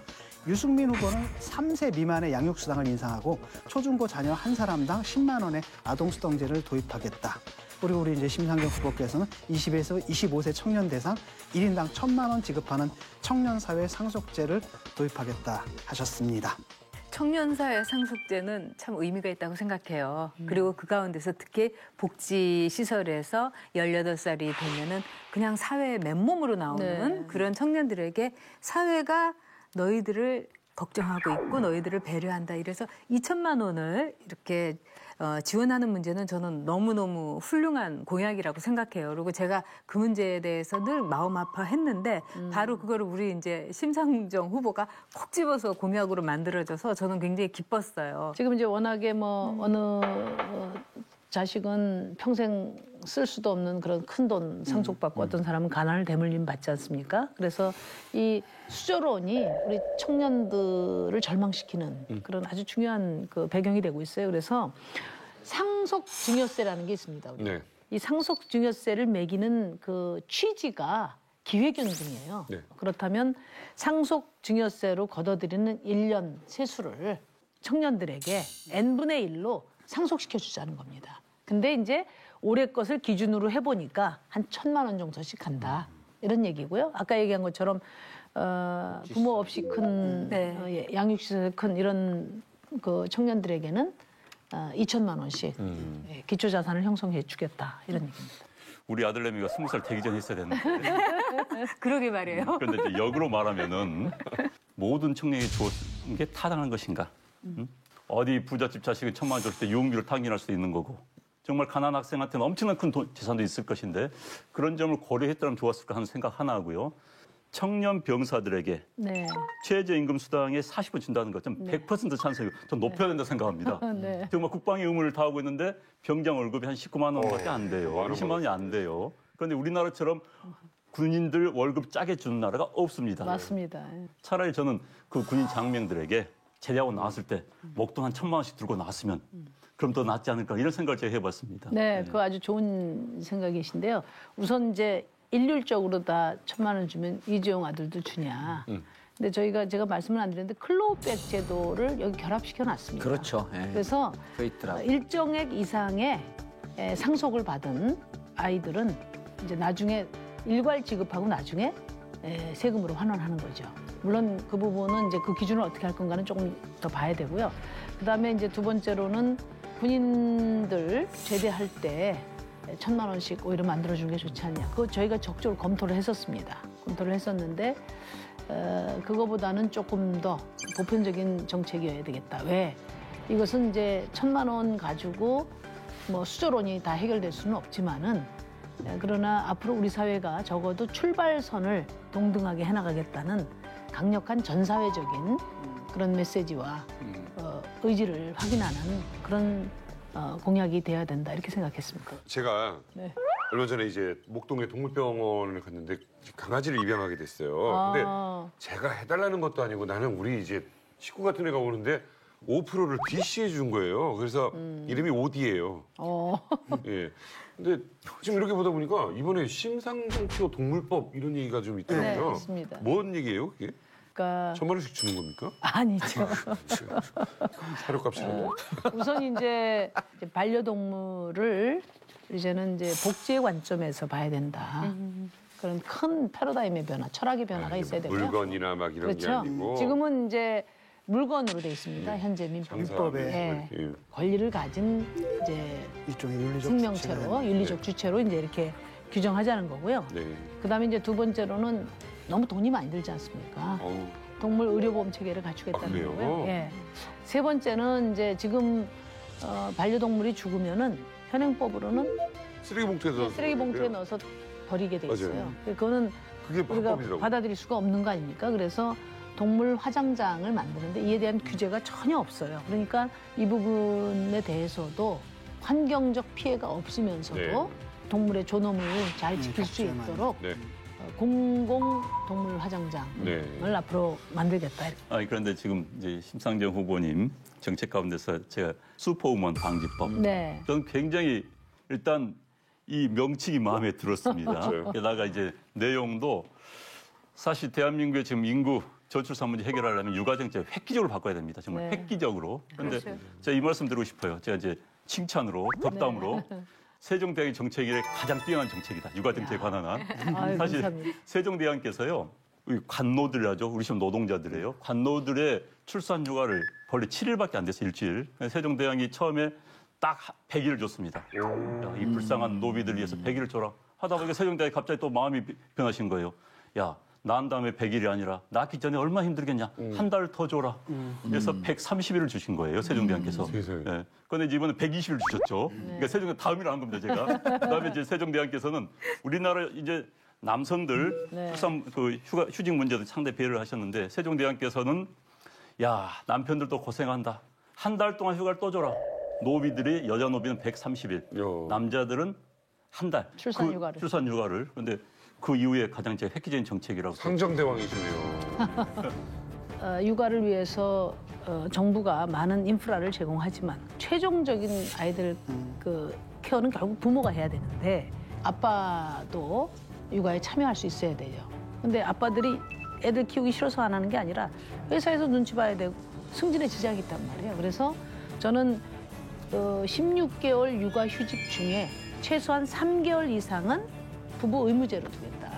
유승민 후보는 3세 미만의 양육수당을 인상하고 초중고 자녀 한 사람당 10만 원의 아동수당제를 도입하겠다. 그리고 우리 이제 심상정 후보께서는 20에서 25세 청년 대상 1인당 1,000만 원 지급하는 청년사회 상속제를 도입하겠다 하셨습니다. 청년사회 상속제는 참 의미가 있다고 생각해요. 그리고 그 가운데서 특히 복지시설에서 18살이 되면은 그냥 사회에 맨몸으로 나오는 그런 청년들에게 사회가 너희들을 걱정하고 있고 너희들을 배려한다. 이래서 2천만 원을 이렇게 지원하는 문제는 저는 너무너무 훌륭한 공약이라고 생각해요. 그리고 제가 그 문제에 대해서 늘 마음 아파했는데 바로 그거를 우리 이제 심상정 후보가 콕 집어서 공약으로 만들어져서 저는 굉장히 기뻤어요. 지금 이제 워낙에 뭐 어느 자식은 평생 쓸 수도 없는 그런 큰 돈 상속받고 어떤 사람은 가난을 대물림 받지 않습니까? 그래서 이 수조론이 우리 청년들을 절망시키는 그런 아주 중요한 그 배경이 되고 있어요. 그래서 상속증여세라는 게 있습니다. 우리. 네. 이 상속증여세를 매기는 그 취지가 기회균등이에요. 네. 그렇다면 상속증여세로 걷어들이는 1년 세수를 청년들에게 n분의 1로 상속시켜주자는 겁니다. 근데 이제 올해 것을 기준으로 해보니까 한 1,000만 원 정도씩 한다. 이런 얘기고요. 아까 얘기한 것처럼 부모 없이 큰 양육시설 큰 이런 그 청년들에게는 2,000만 원씩 기초자산을 형성해 주겠다. 이런 얘기입니다. 우리 아들내미가 20살 되기 전에 했어야 됐는데. 그러게 말이에요. 그런데 이제 역으로 말하면은 모든 청년이 주어진 게 타당한 것인가? 응? 어디 부잣집 자식이 1,000만 원 줬을 때 유흥비를 탕진할 수도 있는 거고 정말 가난한 학생한테는 엄청난 큰 재산도 있을 것인데 그런 점을 고려했다면 좋았을까 하는 생각 하나 하고요. 청년 병사들에게 최저임금 수당의 40원 준다는 것 좀 100% 찬성이고 좀 높여야 된다 생각합니다. 정말 국방의 의무를 다하고 있는데 병장 월급이 한 19만 원밖에 안 돼요. 20만 원이 안 돼요. 그런데 우리나라처럼 군인들 월급 짜게 주는 나라가 없습니다. 맞습니다. 차라리 저는 그 군인 장병들에게 제대하고 나왔을 때 목돈 한 1,000만 원씩 들고 나왔으면 그럼 더 낫지 않을까 이런 생각을 제가 해봤습니다. 네, 그거 아주 좋은 생각이신데요. 우선 이제 일률적으로 다 1,000만 원 주면 이재용 아들도 주냐. 근데 제가 말씀을 안 드렸는데 클로우백 제도를 여기 결합시켜 놨습니다. 그렇죠. 예. 그래서 그 있더라고요. 일정액 이상의 상속을 받은 아이들은 이제 나중에 일괄 지급하고 나중에 세금으로 환원하는 거죠. 물론 그 부분은 이제 그 기준을 어떻게 할 건가는 조금 더 봐야 되고요. 그다음에 이제 두 번째로는 군인들 제대할 때 1,000만 원씩 오히려 만들어주는 게 좋지 않냐. 그거 저희가 적극적으로 검토를 했었습니다. 검토를 했었는데 그거보다는 조금 더 보편적인 정책이어야 되겠다. 왜? 이것은 이제 1,000만 원 가지고 뭐 수조론이 다 해결될 수는 없지만은 그러나 앞으로 우리 사회가 적어도 출발선을 동등하게 해나가겠다는 강력한 전사회적인 그런 메시지와 의지를 확인하는 그런 공약이 돼야 된다 이렇게 생각했습니다. 제가 네. 얼마 전에 이제 목동의 동물병원을 갔는데 강아지를 입양하게 됐어요. 근데 제가 해달라는 것도 아니고 나는 우리 이제 식구 같은 애가 오는데 5%를 DC해 준 거예요. 그래서 이름이 오디예요. 예. 근데 지금 이렇게 보다 보니까 이번에 심상정표 동물법 이런 얘기가 좀 있더라고요. 네, 있습니다. 뭔 얘기예요, 그게? 그러니까 1,000만 원씩 주는 겁니까? 아니죠. 사료값이라고? 우선 이제 반려동물을 이제는 이제 복지의 관점에서 봐야 된다. 그런 큰 패러다임의 변화, 철학의 변화가 있어야 되고요. 물건이나 막 이런 게 그렇죠. 아니고. 지금은 이제 물건으로 돼 있습니다. 현재 민법에 예. 권리를 가진 이제 일종의 윤리적 생명체로 주체가 윤리적 주체로 이제 이렇게 규정하자는 거고요. 네. 그다음에 이제 두 번째로는 너무 돈이 많이 들지 않습니까? 어우, 동물 의료보험 체계를 갖추겠다는 그래요? 거고요. 예. 세 번째는 이제 지금 반려동물이 죽으면은 현행법으로는 쓰레기 봉투에 넣어서 버리게 돼 있어요. 맞아요. 그거는 그게 우리가 합법이더라고요. 받아들일 수가 없는 거 아닙니까? 그래서 동물 화장장을 만드는데 이에 대한 규제가 전혀 없어요. 그러니까 이 부분에 대해서도 환경적 피해가 없으면서도 네. 동물의 존엄을 잘 지킬 수 복제만. 있도록 네. 공공 동물 화장장을 네. 앞으로 만들겠다. 그런데 지금 이제 심상정 후보님 정책 가운데서 제가 슈퍼우먼 방지법. 네. 저는 굉장히 일단 이 명칭이 마음에 들었습니다. 맞아요. 게다가 이제 내용도 사실 대한민국의 지금 인구 저출산 문제 해결하려면 육아정책 획기적으로 바꿔야 됩니다. 정말 네. 획기적으로. 그런데 그렇죠. 제가 이 말씀 드리고 싶어요. 제가 이제 칭찬으로 덕담으로 네. 세종대왕의 정책이 가장 뛰어난 정책이다. 육아정책에 관한 한. 아유, 사실 감사합니다. 세종대왕께서요. 관노들 하죠. 우리 지금 노동자들이에요. 관노들의 출산 휴가를 원래 7일밖에 안 됐어요. 일주일. 세종대왕이 처음에 딱 100일을 줬습니다. 야, 이 불쌍한 노비들 위해서 100일을 줘라. 하다 보니까 세종대왕이 갑자기 또 마음이 변하신 거예요. 야, 낳은 다음에 100일이 아니라 낳기 전에 얼마나 힘들겠냐. 한 달 더 줘라. 그래서 130일을 주신 거예요. 세종대왕께서. 세상에. 예. 그런데 이번에 120일 주셨죠. 그러니까 세종대왕 다음이라 한 겁니다, 제가. 그다음에 이제 세종대왕께서는 우리나라 이제 남성들 출산 그 휴직 문제도 상당히 배려를 하셨는데 세종대왕께서는 야, 남편들도 고생한다. 한 달 동안 휴가를 또 줘라. 노비들이 여자 노비는 130일, 남자들은 한 달. 출산 휴가를. 출산 휴가를. 그런데 그 이후에 가장 제가 획기적인 정책이라고. 상정대왕이시네요. 육아를 위해서 정부가 많은 인프라를 제공하지만 최종적인 아이들 그 케어는 결국 부모가 해야 되는데 아빠도 육아에 참여할 수 있어야 돼요. 근데 아빠들이 애들 키우기 싫어서 안 하는 게 아니라 회사에서 눈치 봐야 되고 승진에 지장이 있단 말이에요. 그래서 저는 16개월 육아 휴직 중에 최소한 3개월 이상은 부부 의무제로 두겠다.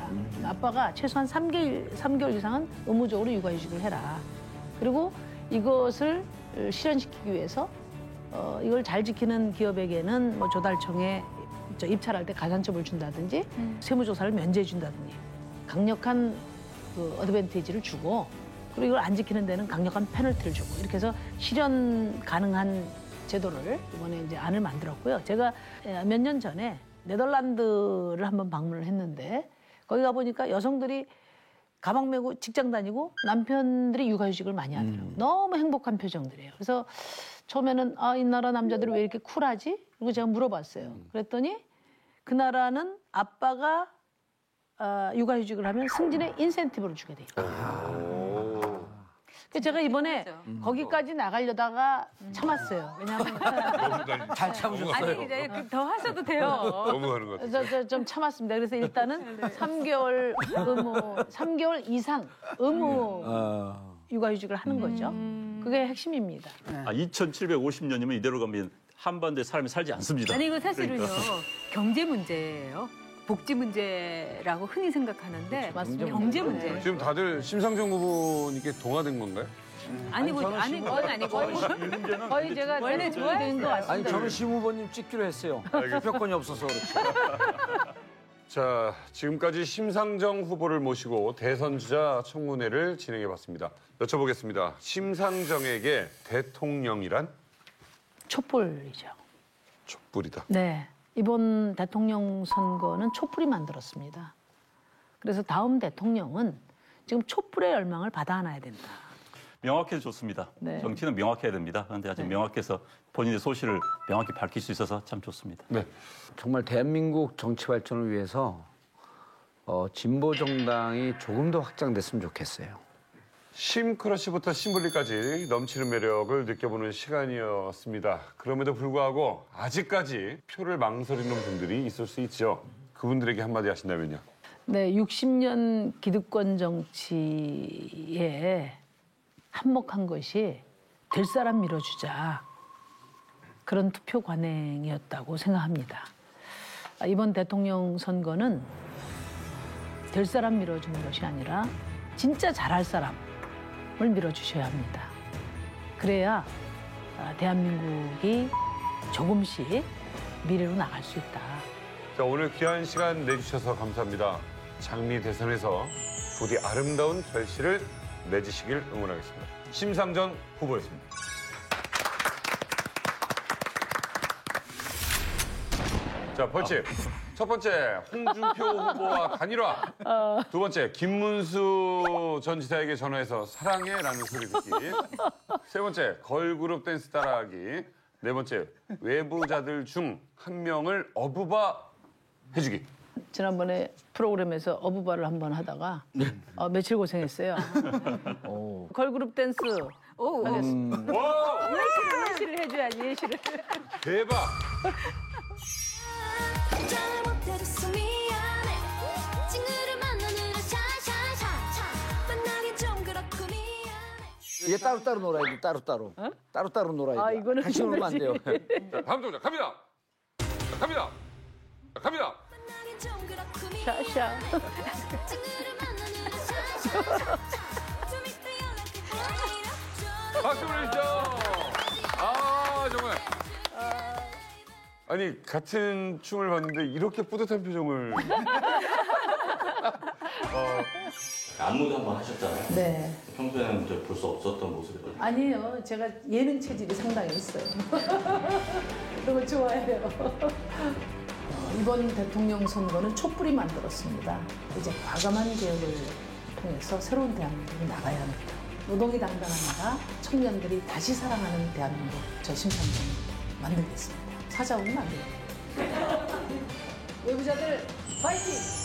아빠가 최소한 3개월 이상은 의무적으로 육아휴직을 해라. 그리고 이것을 실현시키기 위해서 이걸 잘 지키는 기업에게는 뭐 조달청에 입찰할 때 가산점을 준다든지 세무조사를 면제해 준다든지 강력한 그 어드밴티지를 주고 그리고 이걸 안 지키는 데는 강력한 페널티를 주고 이렇게 해서 실현 가능한 제도를 이번에 이제 안을 만들었고요. 제가 몇 년 전에 네덜란드를 한번 방문을 했는데 거기 가보니까 여성들이 가방 메고 직장 다니고 남편들이 육아휴직을 많이 하더라고요. 너무 행복한 표정들이에요. 그래서 처음에는 이 나라 남자들이 왜 이렇게 쿨하지? 그리고 제가 물어봤어요. 그랬더니 그 나라는 아빠가 육아휴직을 하면 승진에 인센티브를 주게 돼 있거든요. 제가 이번에 거기까지 나가려다가 참았어요. 왜냐하면 잘 참으셨어요. 아니 이제 더 하셔도 돼요. 너무 하는 것 같아요. 좀 참았습니다. 그래서 일단은 3개월 이상 의무 육아휴직을 하는 거죠. 그게 핵심입니다. 2750년이면 이대로 가면 한반도에 사람이 살지 않습니다. 아니 이거 사실은요 그러니까. 경제 문제예요. 복지 문제라고 흔히 생각하는데 맞습니다. 경제 문제. 지금 다들 심상정 후보님께 동화된 건가요? 아니 그건 아니고 거의 제가 원래 좋아하는 것 같습니다. 아니 저는 심 후보님 찍기로 했어요. 투표권이 없어서 그렇죠. 자, 지금까지 심상정 후보를 모시고 대선 주자 청문회를 진행해봤습니다. 여쭤보겠습니다. 심상정에게 대통령이란? 촛불이죠. 촛불이다. 네. 이번 대통령 선거는 촛불이 만들었습니다. 그래서 다음 대통령은 지금 촛불의 열망을 받아 안아야 된다. 명확해서 좋습니다. 네. 정치는 명확해야 됩니다. 그런데 아주 명확해서 본인의 소신을 명확히 밝힐 수 있어서 참 좋습니다. 네. 정말 대한민국 정치 발전을 위해서 진보 정당이 조금 더 확장됐으면 좋겠어요. 심크러쉬부터 심블리까지 넘치는 매력을 느껴보는 시간이었습니다. 그럼에도 불구하고 아직까지 표를 망설이는 분들이 있을 수 있죠. 그분들에게 한마디 하신다면요. 네, 60년 기득권 정치에 한몫한 것이 될 사람 밀어주자. 그런 투표 관행이었다고 생각합니다. 이번 대통령 선거는 될 사람 밀어주는 것이 아니라 진짜 잘할 사람을 밀어주셔야 합니다. 그래야 대한민국이 조금씩 미래로 나갈 수 있다. 자, 오늘 귀한 시간 내주셔서 감사합니다. 장미 대선에서 부디 아름다운 결실을 맺으시길 응원하겠습니다. 심상정 후보였습니다. 자, 벌칙. 첫 번째, 홍준표 후보와 단일화. 두 번째, 김문수 전 지사에게 전화해서 사랑해라는 소리 듣기. 세 번째, 걸그룹 댄스 따라하기. 네 번째, 외부자들 중 한 명을 어부바 해주기. 지난번에 프로그램에서 어부바를 한번 하다가 며칠 고생했어요. 걸그룹 댄스 하겠습니다. 와, 예시를 해줘야지, 예시를. 대박. 걱정을 못해줬어 미안해 친구를 만나느라 샤샤샤샤 만나긴 좀 그렇고 미안해 이게 따로따로 놀아야 돼, 따로따로. 따로따로 놀아야 돼. 이거는 같이 놀면 안 돼요. 자, 다음 동작 갑니다. 자, 갑니다. 자, 갑니다. 만나긴 좀 그렇고 샤샤. 미안해 친구를 만나느라 샤샤샤 좀 이따 연락해 박수 보내주시죠. 아, 정말. 아니, 같은 춤을 봤는데 이렇게 뿌듯한 표정을. 안무도 한번 하셨잖아요. 네. 평소에는 볼 수 없었던 모습이거든요. 아니에요. 제가 예능 체질이 상당히 있어요. 너무 좋아해요. 이번 대통령 선거는 촛불이 만들었습니다. 이제 과감한 개혁을 통해서 새로운 대한민국이 나가야 합니다. 노동이 당당한 나라, 청년들이 다시 사랑하는 대한민국, 저 심상정이 만들겠습니다. 찾아오면 안 돼요. 외부자들 파이팅!